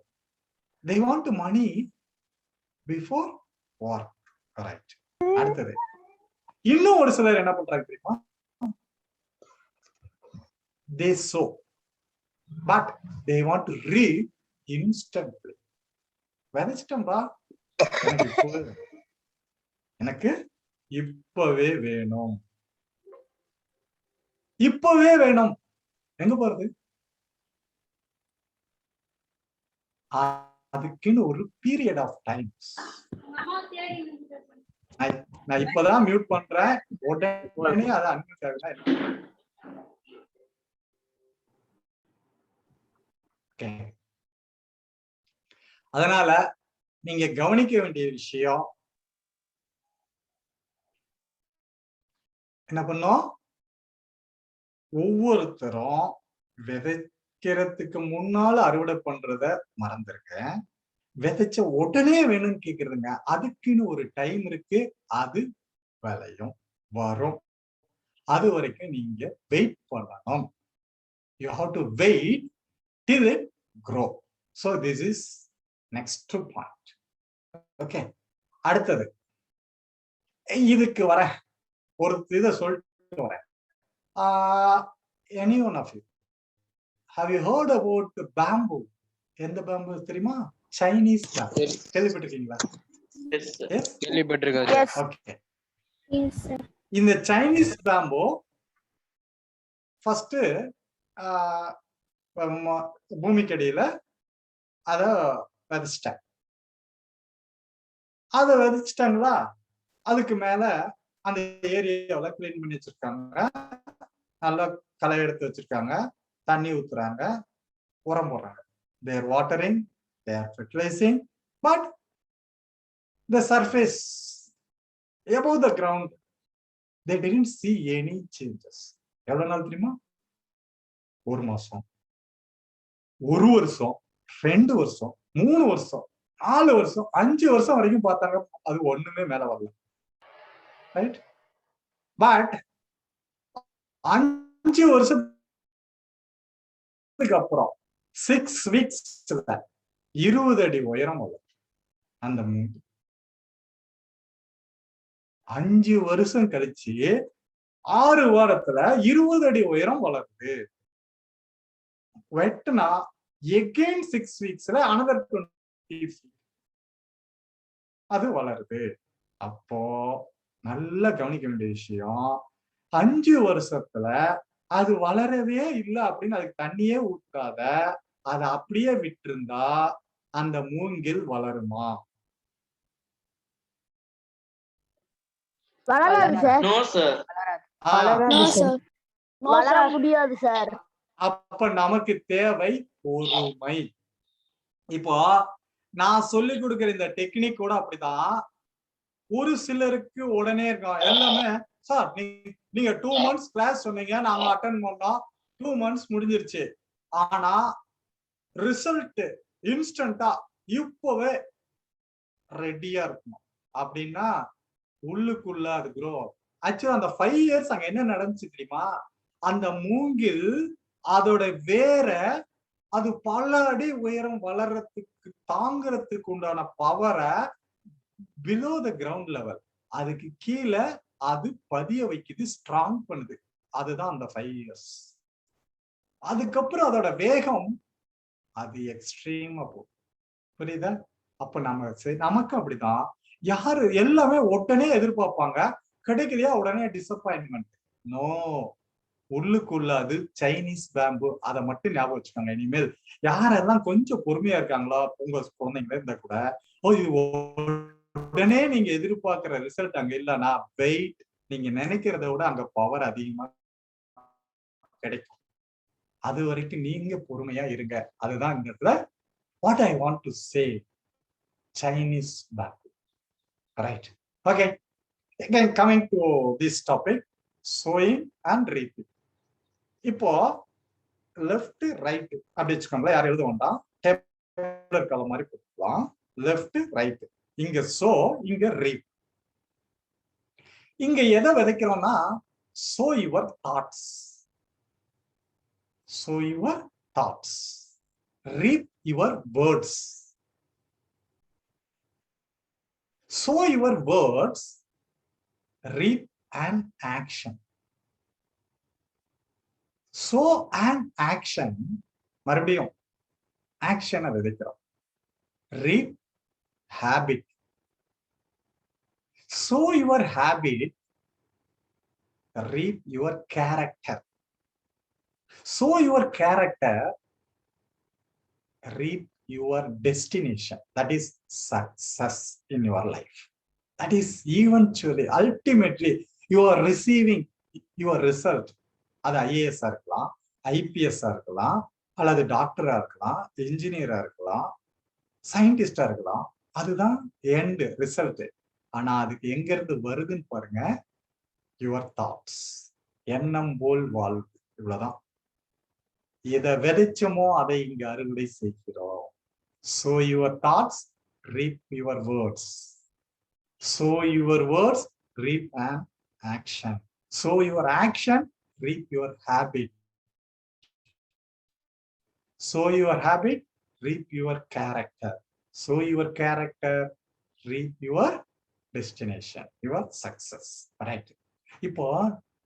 They want money before work. Right. அடுத்தது இன்னும் ஒரு சிலர் என்ன பண்றாங்க தெரியுமா, they sow, but they want to reap instantly. விதைச்சிட்டம்பா, எனக்கு இப்பவே வேணும், இப்பவே வேணும். எங்க போறது? அதுக்குன்னு ஒரு பீரியட் ஆஃப் டைம். நான் இப்பதான் மியூட் பண்றேன், உடனே அதை அன்மியூட் ஆகுதா? அதனால நீங்க கவனிக்க வேண்டிய விஷயம் என்ன பண்ணோம், ஒவ்வொருத்தரும் விதைக்கிறதுக்கு முன்னால அறுவடை பண்றத மறந்துருக்கேன். விதைச்ச உடனே வேணும்னு கேக்குறதுங்க. அதுக்குன்னு ஒரு டைம் இருக்கு, அது விளையும், வரும். அது வரைக்கும் நீங்க வெயிட் பண்ணணும். You have to wait till it grow. So this is next point. Okay. அடுத்தது இதுக்கு வர ஒரு இதை சொல்லிட்டு வரேன். Any one of you, have you heard about the bamboo? எந்த bamboo தெரியுமா? Chinese bamboo. கேள்விப்பட்டிருக்கீங்களா? கேள்விப்பட்டிருக்கேன். Okay. இந்த Chinese bamboo ஃபர்ஸ்ட் பூமிக்கடியில அத விதைச்சிட்டாங்க. அதை விதைச்சிட்டாங்களா, அதுக்கு மேல அந்த ஏரியாவில் கிளீன் பண்ணி வச்சிருக்காங்க, நல்லா களை எடுத்து வச்சிருக்காங்க, தண்ணி ஊத்துறாங்க, உரம் போடுறாங்க. they are watering, they are fertilizing, but the surface above the ground they didn't see any changes. எவ்வளவு நாள் தெரியுமா? 1 மாசம், 1 வருஷம், 2 வருஷம், 3 வருஷம், 4 வருஷம், 5 வருஷம் வரைக்கும் பார்த்தாங்க, அது ஒண்ணுமே மேல வரல. ரைட்? பட் 5 வருஷத்துக்கு அப்புறம் 6 வீக்ஸ்ல 20 அடி உயரம் வரும் அந்த மூங்கி. 5 வருஷம் கழிச்சு 6 வாரத்துல 20 அடி உயரம் வளருது. வெட்டுனா again 6 வீக்ஸ்ல another 20 feet அது வளருது. அப்போ நல்லா கவனிக்க வேண்டிய விஷயம், 5 வருஷத்துல அது வளரவே இல்லை அப்படின்னு அதுக்கு தண்ணியே ஊத்தாத அதை அப்படியே விட்டிருந்தா அந்த மூங்கில் வளருமா? வளராது சார். No sir. வளர முடியாது சார். அப்ப நமக்கு தேவை பொறுமை. இப்போ நான் சொல்லி கொடுக்கிற இந்த டெக்னிக் கூட அப்படிதான். ஒரு சிலருக்கு உடனே இருக்கும் எல்லாமே. சார் நீங்க 2 months கிளாஸ் சொன்னீங்க, நாங்க அட்டென்ட் பண்ணோம், 2 months முடிஞ்சிருச்சு. ஆனா ரிசல்ட் இன்ஸ்டன்டா இப்பவே ரெடியா இருக்கணும் அப்படின்னா உள்ளுக்குள்ள அது க்ரோ. ஆக்சுவலா அந்த 5 years அங்க என்ன நடந்துச்சு தெரியுமா? அந்த மூங்கில் அதோட வேற அது பல அடி உயரம் வளர்றதுக்கு தாங்கிறதுக்கு உண்டான பவரை பிலோ த கிரவுண்ட் லெவல், அதுக்கு கீழே அது பதிய வைக்குது, ஸ்ட்ராங் பண்ணுது. அதுதான் அந்த 5 years. அதுக்கப்புறம் அதோட வேகம் அது எக்ஸ்ட்ரீமா போகும். புரியுதா? அப்ப நமக்கு அப்படிதான். யாரு எல்லாமே உடனே எதிர்பார்ப்பாங்க, கிடைக்கலையா உடனே டிசப்பாயின்மெண்ட். நோ, உள்ளுக்குள்ள அது சைனீஸ் பேம்பு. அதை மட்டும் ஞாபகம் வச்சுக்கோங்க. இனிமேல் யாரெல்லாம் கொஞ்சம் பொறுமையா இருக்காங்களோ உங்க குழந்தைங்கள இருந்தா கூட, இது உடனே நீங்க எதிர்பார்க்கிற ரிசல்ட் அங்க இல்லைன்னா வெயிட், நீங்க நினைக்கிறத விட அங்க பவர் அதிகமா கிடைக்கும். அது வரைக்கும் நீங்க பொறுமையா இருங்க. அதுதான் இந்த இடத்துல what I want to say, Chinese bamboo. Right? Okay, again coming to this topic, sowing and reaping. இப்போ லெஃப்ட் ரைட் அப்படி வச்சுக்கோங்களேன், யாரும் எழுத வேண்டாம், டேபிள் இருக்கிற மாதிரி போட்டுக்கலாம். லெஃப்ட் ரைட், இங்க சோ, இங்க ரீப். இங்க எதை விதைக்கிறோம்னா sow your thoughts, sow your thoughts, reap your words. sow your words, reap an action. Sow and action, மறுபடியும் ஆக்ஷனை விதைக்கிறோம். Reap habit. Sow your habit, reap your character. So your character reap your destination. That is success in your life. That is eventually, ultimately, you are receiving your result. அது IAS இருக்கலாம், IPS இருக்கலாம், அல்லது டாக்டரா இருக்கலாம், இன்ஜினியரா இருக்கலாம், சயின்டிஸ்டா இருக்கலாம். அதுதான் எண்ட் ரிசல்ட். ஆனா அதுக்கு எங்க இருந்து வருதுன்னு பாருங்க. யுவர் தாட்ஸ், எண்ணம் போல் வாழ்வு. இவ்வளவுதான். எதை விதைச்சோமோ அதை இங்க அறுவடை செய்கிறோம். So your thoughts reap your words. So your words ரீப் and action. So your action ரீப் your habit. Sow your habit ரீப் your character. So your character ரீப் your destination, your success. Right. இப்போ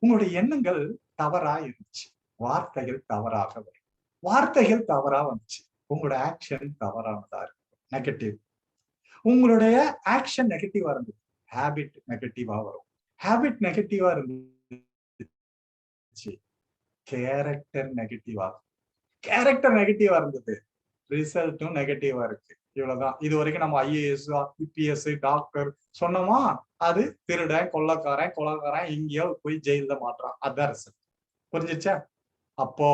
உங்களுடைய எண்ணங்கள் தவறா இருந்துச்சு, வார்த்தைகள் தவறாக வரும். வார்த்தைகள் தவறா வந்துச்சு, உங்களோட ஆக்ஷன் தவறானதா இருக்கும், நெகட்டிவ். உங்களுடைய ஆக்ஷன் நெகட்டிவா இருந்தது, ஹேபிட் நெகட்டிவா வரும். ஹேபிட் நெகட்டிவா இருந்துச்சு, கேரக்டர் நெகட்டிவா. கேரக்டர் நெகட்டிவா இருந்தது, ரிசல்ட்டும் நெகட்டிவா இருக்கு. இவ்வளவுதான். இது வரைக்கும் நம்ம ஐஏஎஸ், ஐபிஎஸ், டாக்டர் சொன்னோமா, அது திருடன், கொலைக்காரன் எங்கேயோ போய் ஜெயில மாட்டுறான். அதான் ரிசல்ட். புரிஞ்சிச்சா? அப்போ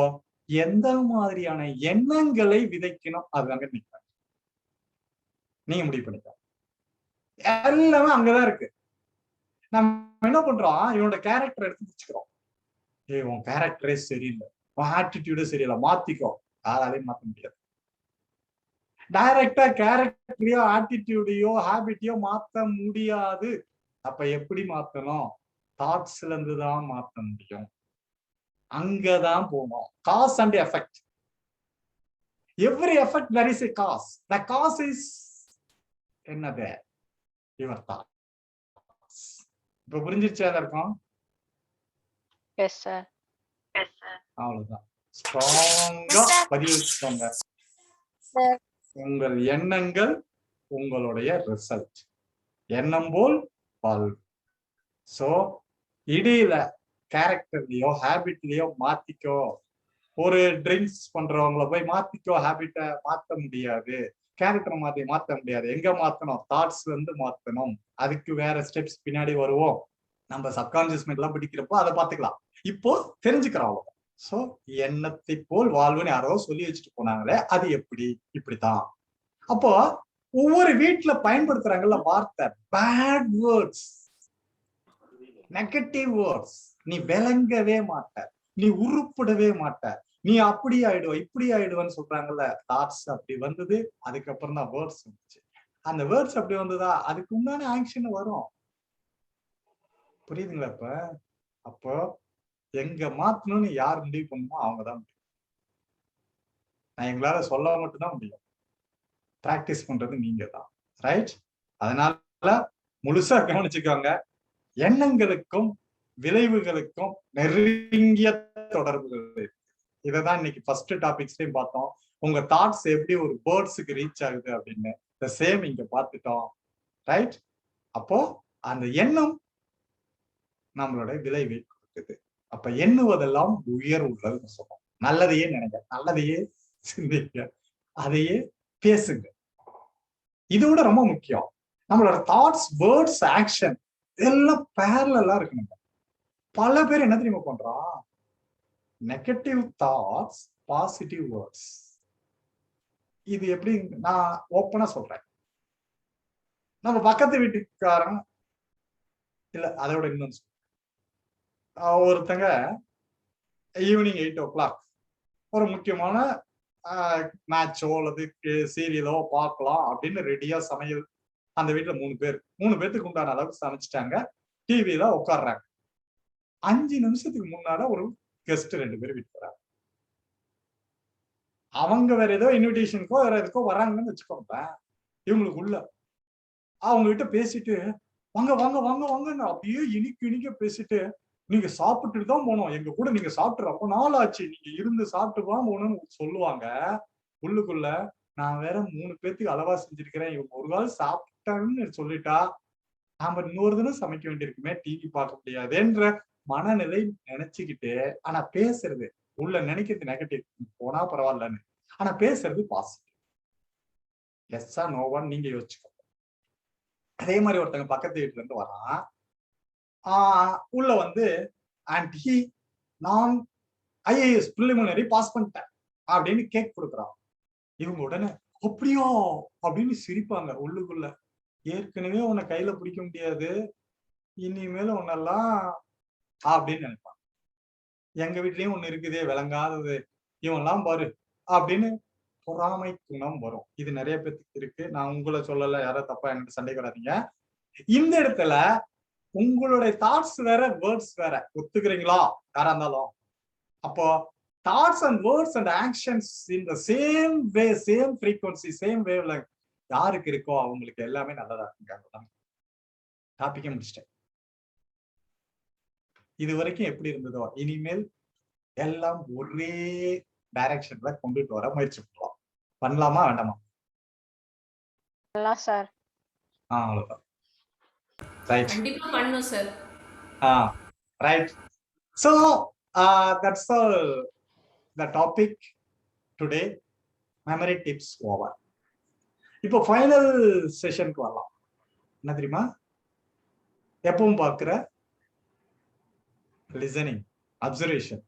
எந்த மாதிரியான எண்ணங்களை விதைக்கணும் அதுதாங்க நீங்க முடிவு பண்ணிக்க. எல்லாமே அங்கதான் இருக்கு. நம்ம என்ன பண்றோம், இவனோட கேரக்டர் எடுத்து வச்சுக்கிறோம். உன் கேரக்டரே சரியில்லை, உன் ஆட்டிடியூடே சரியில்லை, மாத்திக்கோ. யாராலையும் மாத்த முடியாது. டைரக்டா கேரக்டரையோ ஆட்டிடியூடையோ ஹேபிட்டையோ மாத்த முடியாது. அப்ப எப்படி மாத்தணும்? தாட்ஸ்ல இருந்து தான் மாத்த முடியும். அங்கதான் போகணும். Cause and effect. Every effect there is a cause. The cause is என்னது? Your thoughts. இப்ப புரிஞ்சிருச்சா இருக்கும்? Yes sir. அவ்வளவுதான். ஸ்ட்ராங்கா பதிவு வச்சுக்கோங்க. உங்கள் எண்ணங்கள் உங்களுடைய ரிசல்ட். எண்ணம் போல் வாழ்வு. சோ இடையில கேரக்டர்லயோ ஹேபிட்லயோ மாத்திக்கோ. ஒரு ட்ரிங்க்ஸ் பண்றவங்கள போய் மாத்திக்கோ, ஹேபிட்டை மாத்த முடியாது, கேரக்டரை மாத்த முடியாது. எங்க மாத்தணும்? தாட்ஸ்ல இருந்து மாத்தணும். அதுக்கு வேற ஸ்டெப்ஸ் பின்னாடி வருவோம். நம்ம சப்கான்சியஸ் மைண்ட் எல்லாம் படிக்கிறப்போ அதை பாத்துக்கலாம். இப்போ தெரிஞ்சுக்கிறோம். சோ எண்ணத்தை போல் வாழ்வுன்னு யாரோ சொல்லி வச்சுட்டு போனாங்களே, அது எப்படி? இப்படித்தான். அப்போ ஒவ்வொரு வீட்டுல பயன்படுத்துறாங்கல்ல வார்த்தை, பேட் வேர்ட்ஸ், நெகட்டிவ் வேர்ட்ஸ். நீ விளங்கவே மாட்ட, நீ உருப்படவே மாட்ட, நீ அப்படி ஆயிடுவ இப்படி ஆயிடுவன்னு சொல்றாங்கல்ல. தாட்ஸ் அப்படி வந்தது, அதுக்கப்புறம் தான் வேர்ட்ஸ் வந்துச்சு. அந்த வேர்ட்ஸ் அப்படி வந்ததா, அதுக்கு உண்டான ஆக்ஷன் வரும். புரியுதுங்களா? இப்ப அப்போ எங்க மாத்தணும்னு யார் முடிவு பண்ணுமோ அவங்கதான் முடியும். நான் எங்களால சொல்ல மட்டும்தான் முடியும். பிராக்டிஸ் பண்றது நீங்க தான். ரைட்? அதனால முழுசா கவனிச்சுக்கோங்க. எண்ணங்களுக்கும் விளைவுகளுக்கும் நெருங்கிய தொடர்புகள் இருக்கு. இதைதான் இன்னைக்கு ஃபர்ஸ்ட் டாபிக்ஸ்லயும் பார்த்தோம். உங்க தாட்ஸ் எப்படி ஒரு பேர்ட்ஸுக்கு ரீச் ஆகுது அப்படின்னு சேம் இங்க பார்த்துட்டோம். ரைட்? அப்போ அந்த எண்ணம் நம்மளோட விளைவை கொடுக்குது. அப்ப எண்ணுவதெல்லாம் உயர் உள்ளதுன்னு சொல்றோம். நல்லதையே நினைங்க, நல்லதையே சிந்திங்க, அதையே பேசுங்க. இதோட ரொம்ப முக்கியம், நம்மளோட தாட்ஸ், வேர்ட்ஸ், ஆக்ஷன் இதெல்லாம் பேரலா இருக்கணுங்க. பல பேர் என்ன தெரியுமா பண்றான்? Negative thoughts, positive words. இது எப்படி? நான் ஓப்பனா சொல்றேன். நம்ம பக்கத்து வீட்டுக்காரன் இல்ல, அதோட இன்னொன்னு ஒருத்தங்க ஈவினிங் 8 o'clock ஒரு முக்கியமான மேட்சோ அல்லது சீரியலோ பார்க்கலாம் அப்படின்னு ரெடியா சமையல். அந்த வீட்டுல 3 பேர்த்துக்கு உண்டான அளவுக்கு சமைச்சிட்டாங்க. டிவியில உட்காடுறாங்க. 5 நிமிஷத்துக்கு முன்னால ஒரு கெஸ்ட் 2 பேர் வீட்டுக்கு வராங்க. அவங்க வேற ஏதோ இன்விடேஷனுக்கோ வேற எதுக்கோ வராங்கன்னு வச்சுக்கோங்க. இவங்களுக்கு உள்ள அவங்க கிட்ட பேசிட்டு வாங்க வாங்க வாங்க வாங்க அப்படியே இனிக்க பேசிட்டு நீங்க சாப்பிட்டுட்டு தான் போனோம், எங்க கூட நீங்க சாப்பிட்டு ரொம்ப நாள் ஆச்சு, நீங்க இருந்து சாப்பிட்டு தான் போகணும்னு சொல்லுவாங்க. உள்ளுக்குள்ள நான் வேற 3 பேத்துக்கு அளவா செஞ்சிருக்கிறேன், இவங்க ஒரு நாள் சாப்பிட்டாங்கன்னு சொல்லிட்டா நாம இன்னொரு தினம் சமைக்க வேண்டியிருக்குமே, டிவி பார்க்க முடியாதுன்ற மனநிலை நினைச்சுக்கிட்டு, ஆனா பேசுறது உள்ள நினைக்கிறது நெகட்டிவ், போனா பரவாயில்லன்னு, ஆனா பேசுறது பாசிட்டிவ். எஸ்ஸா நோவான்னு நீங்க யோசிச்சுக்கோங்க. அதே மாதிரி ஒருத்தங்க பக்கத்து வீட்டுல இருந்து வரான், உள்ள வந்து அண்ட் ஹி நான் ஐஏஎஸ் பிரிலிமினரி பாஸ் பண்ணிட்டேன் அப்படின்னு கேக் கொடுக்குறான். இவங்க உடனே அப்படியா அப்படின்னு சிரிப்பாங்க. உள்ளுக்குள்ள ஏற்கனவே உன்னை கையில பிடிக்க முடியாது, இனிமேல உன்னெல்லாம் அப்படின்னு நினைப்பாங்க. எங்க வீட்லயும் ஒண்ணு இருக்குதே விளங்காதது, இவன்லாம் பாரு அப்படின்னு பொறாமை குணம் வரும். இது நிறைய பேருக்கு இருக்கு. நான் உங்களை சொல்லல, யாரோ தப்பா எனக்கு சண்டைக்கு வராதீங்க. இந்த இடத்துல உங்களுடைய தாட்ஸ் வேற, வேர்ட்ஸ் வேற. ஒத்துக்கிறீங்களா யாரா இருந்தாலும்? அப்போ thoughts and words and actions in the same way, same frequency, same வேவ்ல யாருக்கு இருக்கோ அவங்களுக்கு எல்லாமே நல்லதா இருக்குங்க. டாபிக்கே முடிச்சிட்டேன். இது வரைக்கும் எப்படி இருந்ததோ இனிமேல் எல்லாம் ஒரே டைரக்ஷன்ல கொண்டுட்டு வர முயற்சி பண்ணலாம். பண்ணலாமா வேண்டாமா? சார். அவ்வளவுதான். ரைட். கண்டிப்பா பண்ணணும் sir. Right. So that's all the topic today. Memory tips over. இப்போ ஃபைனல் செஷனுக்கு வரலாம். என்ன தெரியுமா? எப்பவும் பார்க்கிற லிசனிங், அப்சர்வேஷன்,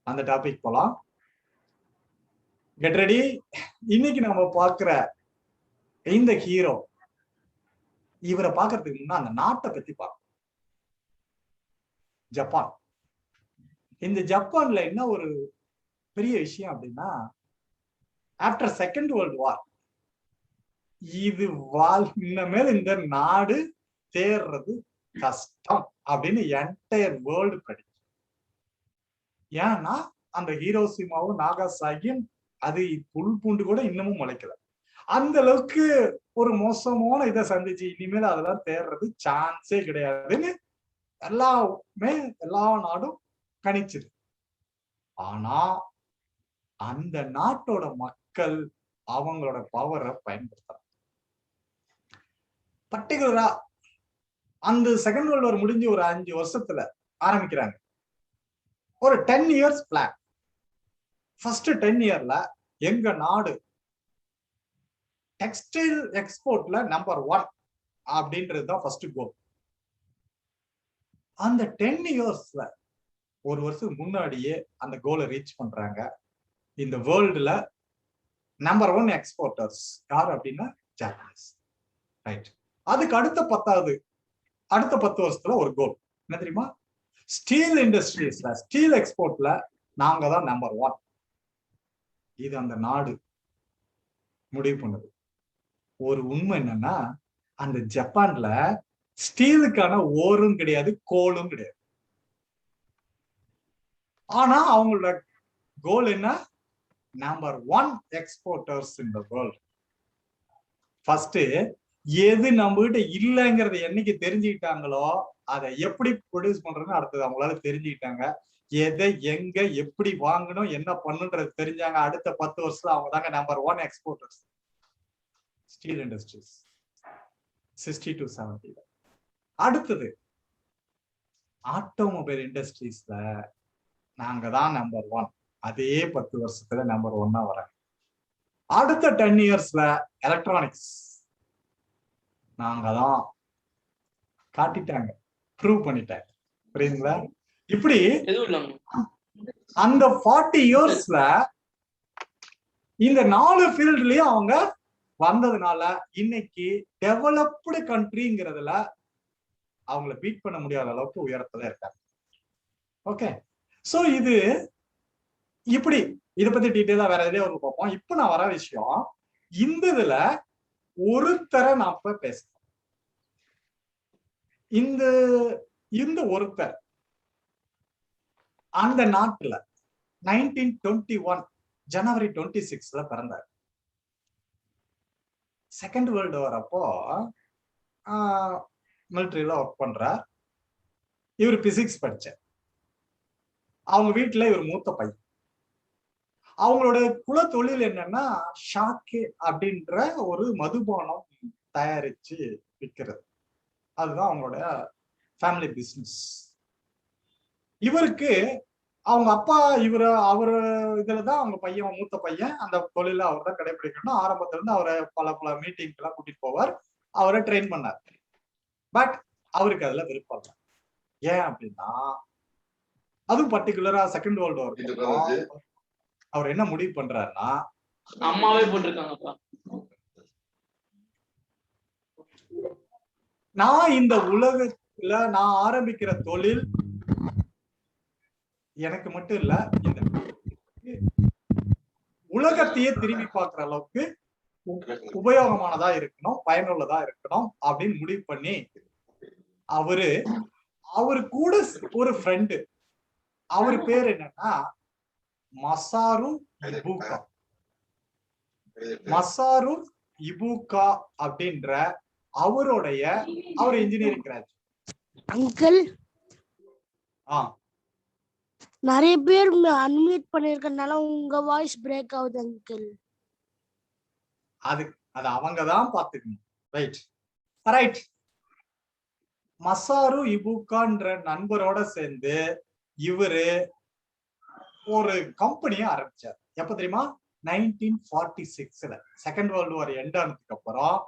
அந்த டாபிக் போலாம். Get ready. இன்னைக்கு நம்ம பார்க்கிற இந்த ஹீரோ, இவரை பார்க்கறதுக்கு முன்னா அந்த நாட்டை பத்தி பார்க்கணும். ஜப்பான். இந்த ஜப்பான்ல என்ன ஒரு பெரிய விஷயம் அப்படின்னா, ஆஃப்டர் செகண்ட் வேர்ல்டு வார் இது இனிமேல் இந்த நாடு தேர்றது கஷ்டம் அப்படின்னு என்டையர் வேர்ல்டு படிக்கும். ஏன்னா அந்த ஹீரோஷிமாவும் நாகாசாகியும் அது புல் பூண்டு கூட இன்னமும் முளைக்கல. அந்த அளவுக்கு ஒரு மோசமான இதை சந்திச்சு இனிமேல் அதெல்லாம் தேர்றது சான்ஸே கிடையாதுன்னு எல்லா நாடும் கணிச்சிரு. ஆனா அந்த நாட்டோட மக்கள் அவங்களோட பவரை பயன்படுத்துறாங்க. பர்டிகுலரா அந்த செகண்ட் வேர்ல்டு வார் முடிஞ்சு ஒரு 5 வருஷத்துல ஆரம்பிக்கிறாங்க ஒரு 10 இயர்ஸ் பிளான். ஃபர்ஸ்ட் 10 இயர்ல எங்க நாடு டெக்ஸ்டைல் எக்ஸ்போர்ட்ல நம்பர் 1 அப்படின்றதுதான் ஃபர்ஸ்ட் கோல். அந்த 10 இயர்ஸ்ல ஒரு வருஷத்துக்கு முன்னாடியே அந்த கோலை ரீச் பண்றாங்க. இந்த வேர்ல்டுல நம்பர் 1 எக்ஸ்போர்ட்டர்ஸ் யார் அப்படின்னா ஜப்பானீஸ். ரைட். அதுக்கு அடுத்த 10 வருஷத்துல ஒரு கோல் என்ன தெரியுமா? ஸ்டீல் இண்டஸ்ட்ரீஸ்ல, ஸ்டீல் எக்ஸ்போர்ட்ல நாங்க தான் நம்பர் 1. இது அந்த நாடு முடிவு பண்ணுது. ஒரு உண்மை என்னன்னா, அந்த ஜப்பான்ல ஸ்டீலுக்கான ஓரும் கிடையாது, கோலும் கிடையாது. ஆனா அவங்களோட கோல் என்ன? Number 1 exporters in the world. First எது நம்ம கிட்ட இல்லைங்கிறத என்னைக்கு தெரிஞ்சுக்கிட்டாங்களோ அதை எப்படி ப்ரொடியூஸ் பண்றதுன்னு அடுத்தது அவங்களால தெரிஞ்சுக்கிட்டாங்க. எதை எங்க எப்படி வாங்கணும் என்ன பண்ணுன்றது தெரிஞ்சாங்க. அடுத்த 10 வருஷத்துல அவங்க தாங்க number 1 exporters. Steel industries 60 to 70. அடுத்தது ஆட்டோமொபைல் இண்டஸ்ட்ரீஸ்ல நாங்க தான் நம்பர் 1. அதே 10 வருஷத்துல நம்பர் 1 வராங்க. அடுத்த 10 இயர்ஸ்ல எலக்ட்ரானிக்ஸ் நாங்க தான் காட்டிட்டாங்க, ப்ரூவ் பண்ணிட்டாங்க. புரியுதுங்களா? இப்படி அந்த 40 இயர்ஸ்ல இந்த 4 ஃபீல்ட்லயும் அவங்க வந்ததுனால இன்னைக்கு டெவலப்டு கண்ட்ரிங்கிறதுல அவங்கள பீட் பண்ண முடியாத அளவுக்கு உயரத்துல இருக்காங்க. ஓகே. சோ இது இப்படி இதை பத்தி டீட்டெயிலா வேற எதையோ ஒரு பார்ப்போம். இப்ப நான் வர விஷயம் இந்த இதுல ஒருத்தரை நான் பேசுறேன். இந்த ஒருத்தர் அந்த நாட்டுல 1921 ஜனவரி 26 பிறந்தார். செகண்ட் வேர்ல்டு வார் அப்போ மிலிட்டரியில ஒர்க் பண்றார். இவர் பிசிக்ஸ் படிச்சார். அவங்க வீட்டுல இவர் மூத்த பையன். அவங்களோட குல தொழில் என்னன்னா ஷாக்கே அப்படின்ற ஒரு மதுபானம் தயாரிச்சு விற்கிறது. அதுதான் அவங்களோட ஃபேமிலி பிசினஸ். இவருக்கு அவங்க அப்பா அவரு இதுலதான் அவங்க பையன், மூத்த பையன், அந்த தொழில அவர் தான் கடைபிடிக்கணும். ஆரம்பத்துல இருந்து அவரை பல மீட்டிங் எல்லாம் கூட்டிட்டு போவார், அவரை ட்ரெயின் பண்ணார். பட் அவருக்கு அதுல விருப்பம் இல்லை. ஏன் அப்படின்னா அதுவும் பர்டிகுலரா செகண்ட் வேர்ல்டு வார் அவர் என்ன முடிவு பண்றாருன்னா, அம்மாவே போட்டிருக்காங்கப்பா, நான் இந்த உலகத்துல நான் ஆரம்பிக்கிற தொழில் எனக்கு மட்டும் இல்ல, இந்த உலகத்தையே திரும்பி பார்க்கிற அளவுக்கு உபயோகமானதா இருக்கணும், பயனுள்ளதா இருக்கணும் அப்படின்னு முடிவு பண்ணி அவரு கூட ஒரு ஃப்ரெண்டு, அவர் பேர் என்னன்னா மசாரு இபுகா. மசாரு இபுகா அப்படின்ற அவர் இன்ஜினியரிங் கிராஜுவேட். அங்கிள் நிறைய பேர் அன்மியூட் பண்ணிருக்கனால உங்க வாய்ஸ் பிரேக் ஆகுது அங்கிள். அது அவங்கதான் பாத்துக்கணும். Right right. மசாரு இபுகான்ற நண்பரோட சேர்ந்து இவரு ஒரு கம்பெனியை ஆரம்பிச்சார். எப்ப தெரியுமா? 1946ல செகண்ட் வேர்ல்டு வார் எண்ட் ஆனதுக்கு அப்புறம்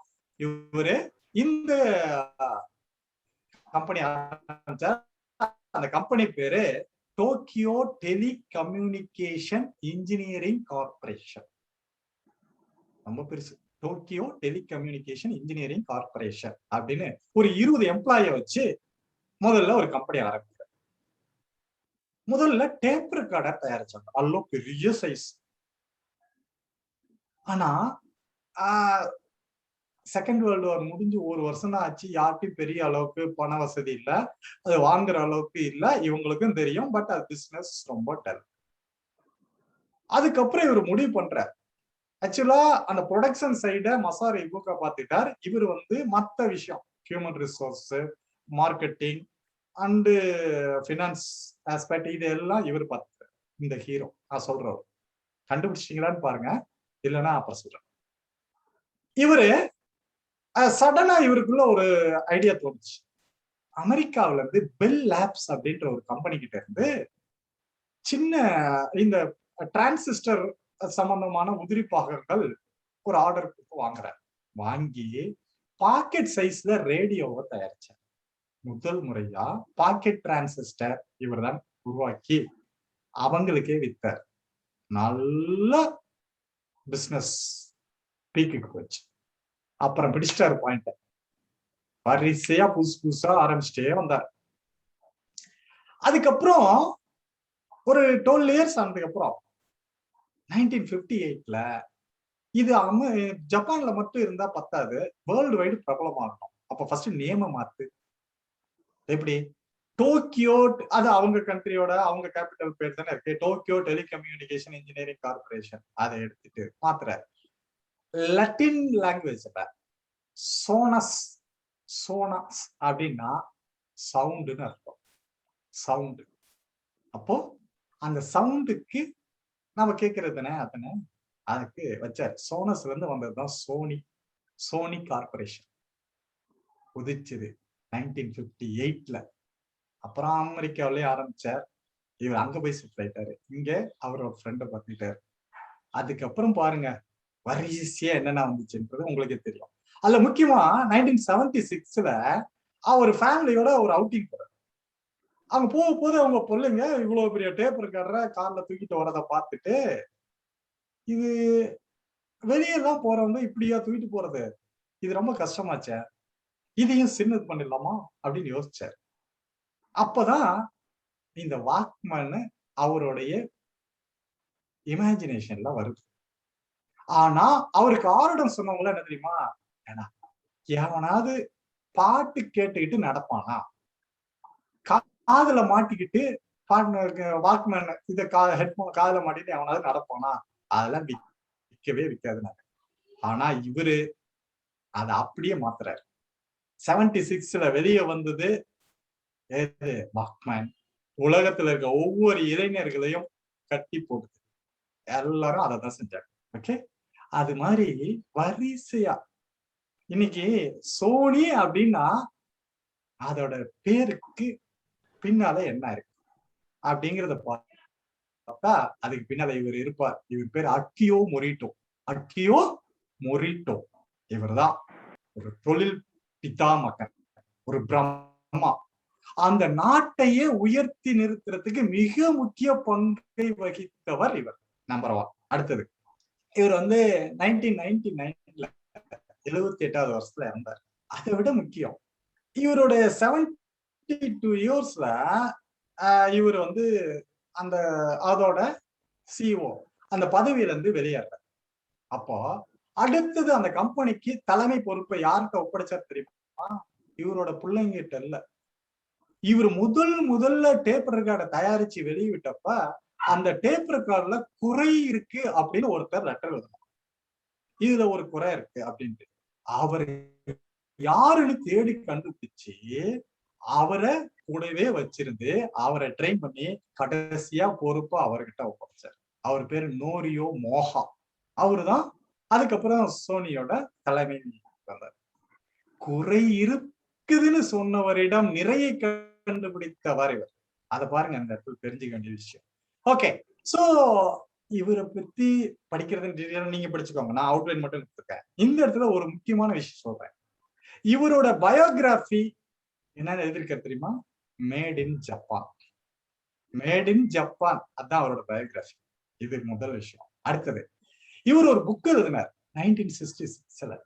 இவரு இந்த கம்பெனி ஆரம்பிச்சார். அந்த கம்பெனி பேரு டோக்கியோ டெலிகம்யூனிகேஷன் இன்ஜினியரிங் கார்பரேஷன். ரொம்ப பெருசு. டோக்கியோ டெலிகம்யூனிகேஷன் இன்ஜினியரிங் கார்பரேஷன் அப்படின்னு ஒரு 20 எம்ப்ளாய வச்சு முதல்ல ஒரு கம்பெனி ஆரம்பிச்சார். முதல்ல டேப் ரெக்கார்டர் தயாரிச்சாங்க, அல்லோ பெரிய சைஸ். ஆனா செகண்ட் வேர்ல்டு வார் முடிஞ்சு ஒரு வருஷம் தான் ஆச்சு. யாருக்கும் பெரிய அளவுக்கு பண வசதி இல்ல, அது வாங்குற அளவுக்கு இல்ல, இவங்களுக்கும் தெரியும். பட் அது பிசினஸ் ரொம்ப டல். அதுக்கப்புறம் இவர் முடிவு பண்றார், ஆக்சுவலா அந்த ப்ரொடக்ஷன் சைட மசாரு இபுகா பார்த்துட்டார். இவர் மத்த விஷயம், human resource, marketing and finance aspect, இதெல்லாம் இவர் பார்த்துட்டார். இந்த ஹீரோ நான் சொல்றவர் கண்டுபிடிச்சிட்டீங்களான்னு பாருங்க, இல்லைன்னா அப்புறம் சொல்றேன். இவரு சடனா இவருக்குள்ள ஒரு ஐடியா தோணுச்சு. அமெரிக்காவில இருந்து பெல் லேப்ஸ் அப்படின்ற ஒரு கம்பெனி கிட்ட இருந்து சின்ன இந்த டிரான்சிஸ்டர் சம்பந்தமான உதிரி பாகங்கள் ஒரு ஆர்டர் வாங்குறார். வாங்கி பாக்கெட் சைஸ்ல ரேடியோவை தயாரிச்சார். முதல் முறையா பாக்கெட் டிரான்சிஸ்டர் இவர் தான் உருவாக்கி அவங்களுக்கே வித்தார். நல்ல பிசினஸ் பீக்குக்கு போச்சு. அப்புறம் பிடிச்சிட்டாரு பாயிண்ட். வரிசையா புதுசா ஆரம்பிச்சுட்டே வந்தார். அதுக்கப்புறம் ஒரு 12 இயர்ஸ் ஆனதுக்கு அப்புறம் 1958ல இது ஜப்பான்ல மட்டும் இருந்தா பத்தாது, வேர்ல்டு வைடு பிரபலமாகணும். அப்ப ஃபர்ஸ்ட் நேம மாத்து. எப்படி? டோக்கியோ, அது அவங்க கண்ட்ரியோட அவங்க கேபிட்டல் பேர் தானே இருக்கு, டோக்கியோ டெலிகம்யூனிகேஷன் இன்ஜினியரிங் கார்பரேஷன். அதை எடுத்துட்டு மாத்துற லட்டின் லாங்குவேஜ்ல சோனஸ். சோனஸ் அப்படின்னா சவுண்டுன்னு அர்த்தம். சவுண்டு. அப்போ அந்த சவுண்டுக்கு நம்ம கேட்கறதுனே அதனை அதுக்கு வச்சார். சோனஸ்ல இருந்து வந்ததுதான் சோனி. சோனி கார்பரேஷன் உதிச்சது 1958ல. அப்புறம் அமெரிக்காவிலேயே ஆரம்பிச்சார். இவர் அங்க போய் செட்டில் ஆயிட்டாரு. இங்க அவரோட ஃப்ரெண்டை பார்த்துட்டாரு. அதுக்கப்புறம் பாருங்க வரிசையா என்னென்ன வந்துச்சுன்றது உங்களுக்கே தெரியும். அதுல முக்கியமா 1976ல அவர் ஃபேமிலியோட ஒரு அவுட்டிங் போறாரு. அவங்க போது அவங்க பிள்ளைங்க இவ்வளவு பெரிய டேப் ரெக்கார்டரை கார்ல தூக்கிட்டு வரதை பார்த்துட்டு, இது வெளியெல்லாம் போறவங்க இப்படியா தூக்கிட்டு போறது, இது ரொம்ப கஷ்டமாச்சே, இதையும் சின்னது பண்ணிடலாமா அப்படின்னு யோசிச்சார். அப்பதான் இந்த வாக்மேன் அவருடைய இமேஜினேஷன்ல வருது. ஆனா அவருக்கு ஆர்டர் சொன்னவங்கள என்ன தெரியுமா, ஏன்னா எவனாவது பாட்டு கேட்டுக்கிட்டு நடப்பானா, காதுல மாட்டிக்கிட்டு வாக்மேன் இத ஹெட்போன் காதுல மாட்டிட்டு எவனாவது நடப்பானா, அதெல்லாம் விற்கவே விற்காதுனாங்க. ஆனா இவரு அதை அப்படியே மாத்துறாரு. 76ல வெளியே வந்தது ஏது வாக்மேன் உலகத்துல இருக்க ஒவ்வொரு இளைஞர்களையும் கட்டி போடுது. எல்லாரும் அதை தான் செஞ்சாங்க. ஓகே, அது மாதிரி வரிசையா இன்னைக்கு சோனி அப்படின்னா அதோட பேருக்கு பின்னால என்ன இருக்கு அப்படிங்கறத பார்த்தா அதுக்கு பின்னால இவர் இருப்பார். இவர் பேர் அக்கியோ மொரிட்டோ. அக்கியோ மொரிட்டோ இவர்தான் ஒரு தொழில் பிதாமகன், ஒரு பிரம்மா. அந்த நாட்டையே உயர்த்தி நிறுத்துறதுக்கு மிக முக்கிய பங்கை வகித்தவர் இவர். நம்பர் 1. அடுத்தது இவர் 1999 78வது வருஷத்துல இருந்தார். அதை விட முக்கியம், இவருடைய 72 இயர்ஸ்ல இவர் அந்த அதோட சிஓ அந்த பதவியில இருந்து வெளியேறார். அப்போ அடுத்தது அந்த கம்பெனிக்கு தலைமை பொறுப்பை யார்கிட்ட ஒப்படைச்சார் தெரியுமா? இவரோட பிள்ளைங்கிட்ட இல்ல. இவர் முதல்ல டேப் ரெக்கார்டை தயாரிச்சு வெளியிட்டப்ப அந்த டேப் ரெக்கார்ட்ல குறை இருக்கு அப்படின்னு ஒருத்தர் லெட்டர் எழுதணும். இதுல ஒரு குறை இருக்கு அப்படின்ட்டு அவர் யாருன்னு தேடி கண்டுபிடிச்சு அவரை கூடவே வச்சிருந்து அவரை ட்ரெயின் பண்ணி கடைசியா பொறுப்பா அவர்கிட்ட ஒப்படைச்சார். அவர் பேரு நோரியோ மோஹா. அவருதான் அதுக்கப்புறம் சோனியோட தலைமை வந்தார். குறை இருக்குதுன்னு சொன்னவரிடம் நிறைய கண்டுபிடித்தவர் இவர். அதை பாருங்க, அந்த இடத்துல தெரிஞ்சுக்க வேண்டிய விஷயம். ஓகே, சோ இவரை பத்தி படிக்கிறது நீங்க படிச்சுக்கோங்க, நான் அவுட்லைன் மட்டும் எடுத்துருக்கேன். இந்த இடத்துல ஒரு முக்கியமான விஷயம் சொல்றேன். இவரோட பயோகிராஃபி என்னன்னு எழுதிருக்க தெரியுமா? Made in Japan. Made in Japan, அதான் அவரோட பயோகிராஃபி. இது முதல் விஷயம். அடுத்தது இவர் ஒரு புக் எழுதினார் 1966.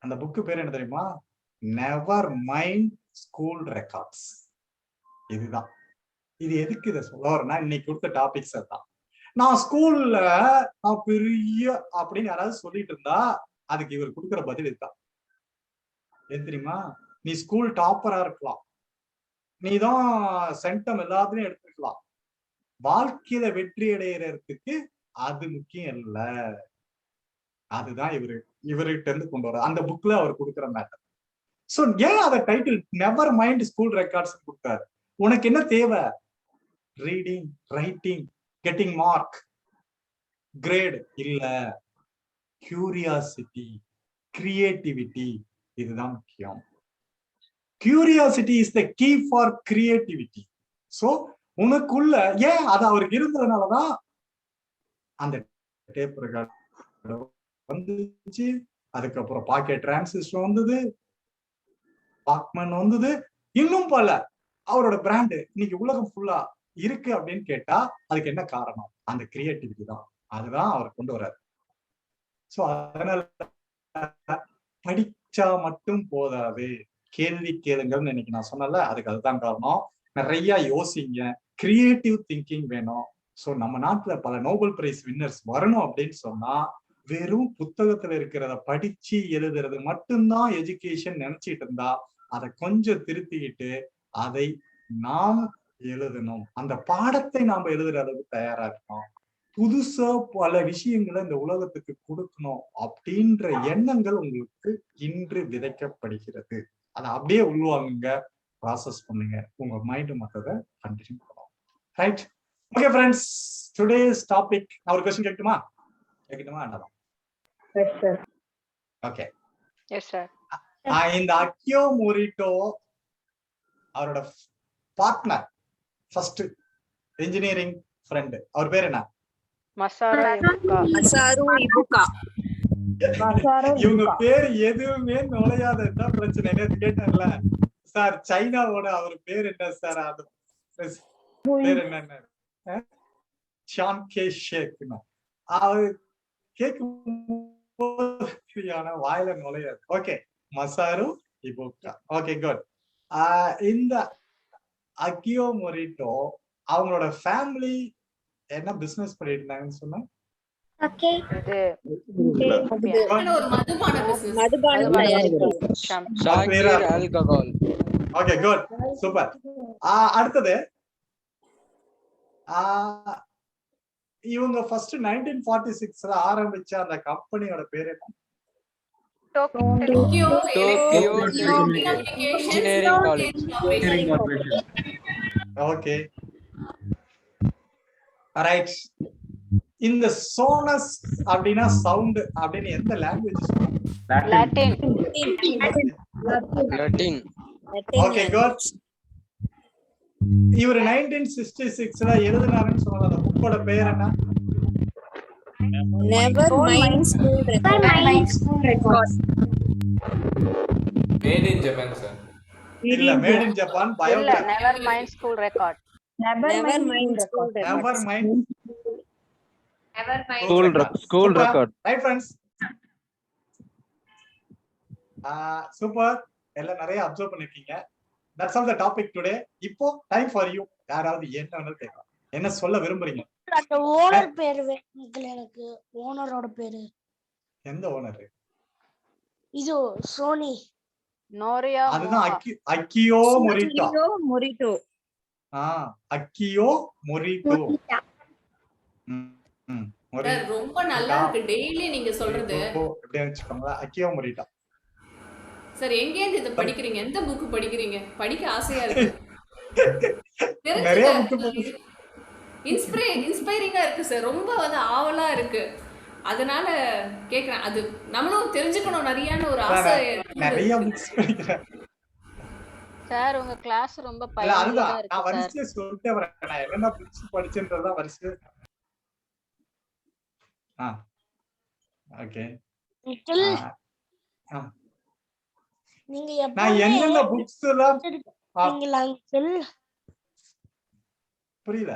அந்த புக்கு பேர் என்ன தெரியுமா? Never mind school records. இதுதான். இது எதுக்கு இதை சொல்ல வரேன்னா, இன்னைக்கு கொடுத்த டாபிக்ஸ் தான். நான் ஸ்கூல்ல நான் பெரிய அப்படின்னு யாராவது சொல்லிட்டு இருந்தா அதுக்கு இவர் கொடுக்குற பதில் இதுதான். எது தெரியுமா? நீ ஸ்கூல் டாப்பரா இருக்கலாம், நீதான் சென்டம் எல்லாத்துலயும் எடுத்துக்கலாம், வாழ்க்கையில வெற்றி அடைகிறதுக்கு அது முக்கியம் இல்ல. அதுதான் இவர்கிட்ட இருந்து கொண்டு வர அந்த புக்ல அவர் கொடுக்குற மேட்டர். சோ ஏன் அத title never mind school records கொடுத்தாரு? உனக்கு என்ன தேவை? Reading, writing, getting mark, great இல்ல, கியூரியாசிட்டி, கிரியேட்டிவிட்டி, இதுதான் முக்கியம். Curiosity is the key for creativity. So உனக்குள்ள ஏன் அது அவருக்கு இருந்ததுனாலதான் அந்த டேப் ரெக்கார்ட் வந்துச்சு. அதுக்கப்புறம் பாக்கெட் டிரான்சிஸ்டர் வந்தது, வாக்மேன் வந்தது, இன்னும் பல. அவரோட பிராண்டு இன்னைக்கு உலகம் ஃபுல்லா இருக்கு அப்படின்னு கேட்டா அதுக்கு என்ன காரணம்? அந்த கிரியேட்டிவிட்டி தான். அதுதான் அவர் கொண்டு வர்றாரு. சோ அதனால படிச்சா மட்டும் போதாது, கேள்வி கேளுங்கள்னு இன்னைக்கு நான் சொன்னல, அதுக்கு அதுதான் காரணம். நிறைய யோசிங்க, கிரியேட்டிவ் திங்கிங் வேணும். சோ நம்ம நாட்டுல பல நோபல் பிரைஸ் வின்னர்ஸ் வரணும் அப்படின்னு சொன்னா வெறும் புத்தகத்துல இருக்கிறத படிச்சு எழுதுறது மட்டும்தான் எஜுகேஷன் நினைச்சிட்டு இருந்தா அதை கொஞ்சம் திருத்திக்கிட்டு அதை நாம் எழுதணும். அந்த பாடத்தை நாம எழுதுற அளவுக்கு தயாரா இருக்கணும். புதுசா பல விஷயங்களை இந்த உலகத்துக்கு கொடுக்கணும் அப்படின்ற எண்ணங்கள் உங்களுக்கு இன்று விதைக்கப்படுகிறது. அதை அப்படியே உள்வாங்குங்க, ப்ராசஸ் பண்ணுங்க, உங்க மைண்ட் மத்ததை கண்டினியூ பண்ணும். Right? Okay friends, today's topic. நான் ஒரு क्वेश्चन கேட்கட்டுமா? வேண்டாம்? ஓகே. Yes sir. இந்த அக்கியோ மொரிட்டோ அவரோட பார்ட்னர், ஃபர்ஸ்ட் இன்ஜினியரிங் ஃப்ரெண்ட், அவர் பேர் என்ன? மசாரு இபுகா. இவங்க பேர் எதுவுமே நுழையாததுதான் பிரச்சனை. நேத்து கேட்டேன்ல சார், சைனாவோட அவர் பேர் என்ன சார்? அது பேர் என்ன? சான் கே ஷேக். அவர் கேட்கும் வாயில நுழையாது. Okay, Masaru Ibuka. Okay, good. இந்த அக்கியோ மொரிட்டோ அவங்களோட ஃபேமிலி என்ன பிசினஸ் பண்ணிட்டு இருந்தாங்கன்னு சொன்னா? Okay, good, super. அடுத்தது இவங்க ஃபர்ஸ்ட் 1946ல ஆரம்பிச்ச அந்த கம்பெனியோட பேர் என்ன? Tokyo Tokyo Telecommunications Engineering College. Corporation. Okay right. இந்த சோனஸ் அப்படின்னா சவுண்ட் அப்படின்னு எந்த லாங்குவேஜ் சொல்லுவாங்க? Latin. Latin. Okay good. இவர் 1966ல எழுதினாருன்னு சொன்னாங்க. அந்த புக்கோட பேர் என்ன? Nevermind School Records. Made in Japan, sir. இல்ல, மேட் இன் ஜப்பான் இல்ல, biography. Nevermind School Record. Nevermind School never mind School record. Right friends. Super. எல்லாம் நிறைய அப்சர்வ் பண்ணிருக்கீங்க. That's all the topic today. இப்போ டைம் ஃபார் யூ. யாராவது என்ன வேணாலும் கேட்கலாம். என்ன சொல்ல விரும்புறீங்க? அந்த ஓனர் பேரு வேணுங்க எனக்கு. ஓனரோட பேரு எந்த ஓனர்? இது சோனி. Noria. அதுதான் அக்கியோ மொரிட்டோ. Morito. அக்கியோ மொரிட்டோ. Sir, ரொம்ப நல்லா இருக்கு டெய்லி நீங்க சொல்றது. எப்படி வெச்சுக்கோங்க? அக்கியோ மொரிட்டோ. சார் எங்க இருந்து இத படிக்கிறீங்க? எந்த புக் படிக்கிறீங்க? படிக்க ஆசையா இருக்கு. நிறைய புக் இன்ஸ்பைரிங்கா இருக்கு சார். ரொம்ப வந்து ஆவலா இருக்கு. அதனால கேக்குறேன். அது நம்மளும் தெரிஞ்சுக்கணும் நிறையன்னு ஒரு ஆசை. நிறைய புக்ஸ் படிக்கிறேன் சார் உங்க கிளாஸ் ரொம்ப இல்ல. பயனுள்ளதா அதுதான் இருக்கு நான் சார். வரிசையா சொல்லிட்டே வரேன். நான் என்ன புக்ஸ் படிச்சேன்றதா வரிசை. ஓகே. அங்கிள் ஆ. நீங்க நான் என்னென்ன புக்ஸ் எல்லாம் எப்பீங்களா அங்கிள்? புரியல.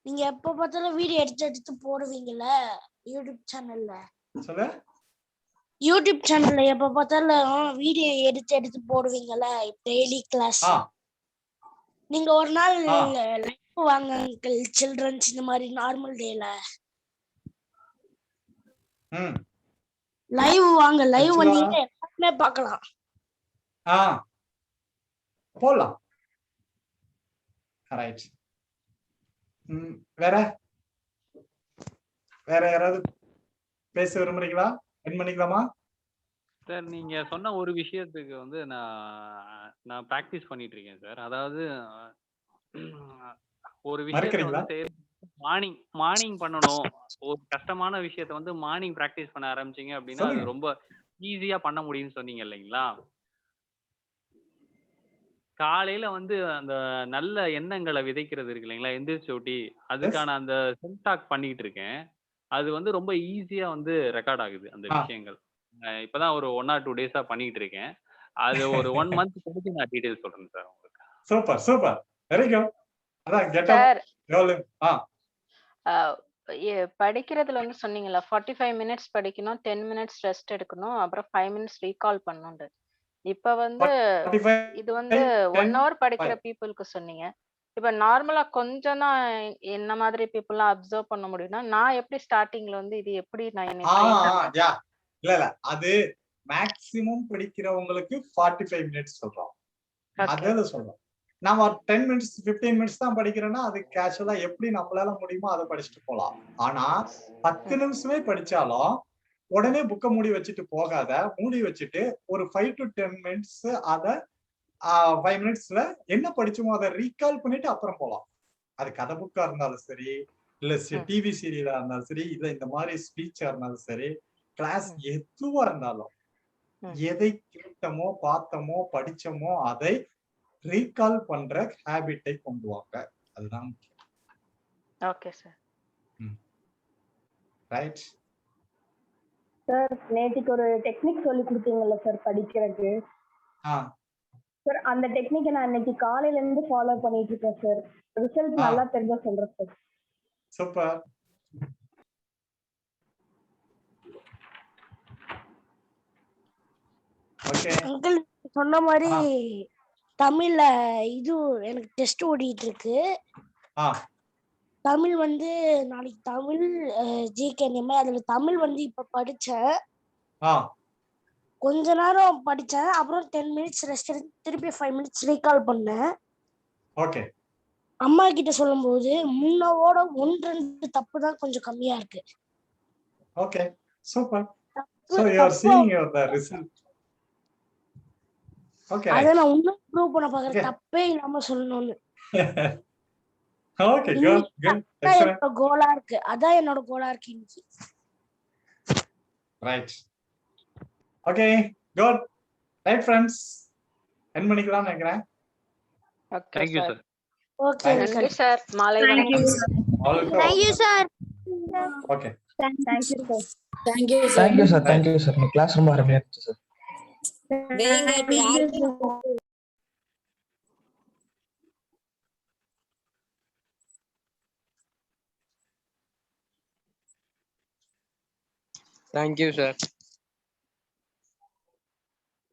நீங்க எப்ப பார்த்தாலும் வீடியோ எடுத்து போடுவீங்கல்ல யூடியூப் சேனல்ல? சொல்லு. யூடியூப் சேனல்ல எப்ப பார்த்தாலும் வீடியோ எடுத்து போடுவீங்கல்ல டெய்லி கிளாஸ். நீங்க ஒரு நாள் லைவ் வாங்க அங்கிள். சில்ட்ரன்ஸ் இந்த மாதிரி நார்மல் டேல லைவ் வாங்க. லைவ் வந்தீங்கன்னா எல்லாருமே பார்க்கலாம். போலாம். ரைட். வேற யாராவது பேச விரும்புறீங்களா? என் பண்ணிக்கலாமா? சார் நீங்க சொன்ன ஒரு விஷயத்துக்கு வந்து நான் பிராக்டிஸ் பண்ணிட்டு இருக்கேன் சார். அதாவது ஒரு விஷயத்தை வந்து மார்னிங் பண்ணணும். ஒரு கஷ்டமான விஷயத்த வந்து மார்னிங் பிராக்டிஸ் பண்ண ஆரம்பிச்சீங்க அப்படின்னா அது ரொம்ப ஈஸியா பண்ண முடியும்னு சொன்னீங்க இல்லைங்களா? காலையில வந்து அந்த நல்ல எண்ணங்களை விதைக்கிறது இருக்கு இல்லைங்களா, எந்திரிச்சு ஒட்டி அதுக்கான அந்த சென்டாக் பண்ணிட்டு இருக்கேன். அது வந்து ரொம்ப ஈஸியா வந்து ரெக்கார்ட் ஆகுது அந்த விஷயங்கள். இப்பதான் ஒரு 1 or 2 days பண்ணிட்டு இருக்கேன். அது ஒரு 1 month கழிச்சு நான் டீடைல் சொல்றேன் சார் உங்களுக்கு. Super very good. அதான் கெட் அப். படிக்கிறதுல வந்து சொன்னீங்கல்ல 45 minutes படிக்கணும், 10 minutes ரெஸ்ட் எடுக்கணும், அப்புறம் 5 minutes ரீகால் பண்ணணும். இப்ப வந்து இது வந்து 1 hour படிக்கிற பீப்புளுக்கு சொன்னீங்க. இப்ப நார்மலா கொஞ்சம் தான் என்ன மாதிரி பீப்புள்லாம் அப்சர்வ் பண்ண முடியும்னா நான் எப்படி ஸ்டார்டிங்ல வந்து இது எப்படி நான் இல்ல அது மேக்ஸிமம் படிக்கிறவங்களுக்கு 45 minutes சொல்றோம். அதான் சொல்றோம். நாம 10 minutes 15 minutes தான் படிக்கிறோம்னா அது கேஷுவலா எப்படி நம்மளால முடியுமோ அதை படிச்சுட்டு போலாம். ஆனா 10 நிமிஷமே படிச்சாலும் உடனே புக்கை மூடி வச்சுட்டு போகாத. மூடி வச்சுட்டு ஒரு 5 to 10 minutes அத 5 minutesல என்ன படிச்சோமோ அதை ரீகால் பண்ணிட்டு அப்புறம் போலாம். அது கதை புக்கா இருந்தாலும் சரி, இல்ல டிவி சீரியலா இருந்தாலும் சரி, இல்ல இந்த மாதிரி ஸ்பீச்சா இருந்தாலும் சரி, கிளாஸ் எதுவா இருந்தாலும் எதை கேட்டமோ பார்த்தமோ படிச்சோமோ அதை ரீகால் பண்ற ஹேபிட்டை கொண்டு வாங்க. அதுதான் முக்கியம். Okay sir. ரைட். சார் நேற்றுக்கு ஒரு டெக்னிக் சொல்லி கொடுத்தீங்கல்ல சார் படிக்கிறதுக்கு. சார் அந்த டெக்னிக்கை நான் இன்னைக்கு காலையில இருந்து ஃபாலோ பண்ணிட்டு இருக்கேன் சார். ரிசல்ட் நல்லா தெரிஞ்சா சொல்றேன் சார். சூப்பர். ஓகே. அங்கிள் சொன்ன மாதிரி தமிழ்ல இது எனக்கு டெஸ்ட் ஓடிட்டு இருக்கு. தமிழ் வந்து நாளைக்கு தமிழ் ஜிகே நேமே. அதுல தமிழ் வந்து இப்ப படிச்சேன். கொஞ்ச நேரம் படிச்சேன். அப்புறம் 10 minutes ரெஸ்ட் எடுத்து திருப்பி 5 minutes ரீகால் பண்ணேன். ஓகே. அம்மா கிட்ட சொல்லும்போது முன்னவோட 1-2 தப்பு தான் கொஞ்சம் கம்மியா இருக்கு. Okay super. So you are seeing the result. Okay. அத நான் இன்னும் ப்ரூவ் பண்ண பாக்குறேன். தப்பே இல்லாம சொல்லணும்னு. Okay, good. Excellent. கோலா இருக்கு. அதான் என்னோட கோலா இருக்கு இன்னைக்கு. Right. Okay, good. Right friends. end பண்ணிக்கலாம் நினைக்கிறேன். Okay, Thank you, sir. Okay, நன்றி சார். மாலை வணக்கம். Thank you, sir. Okay. Thank you, sir. Thank you, sir. Thank you sir, thank you sir. இந்த கிளாஸ் ரொம்ப அருமையா இருந்துச்சு சார். Thank you sir.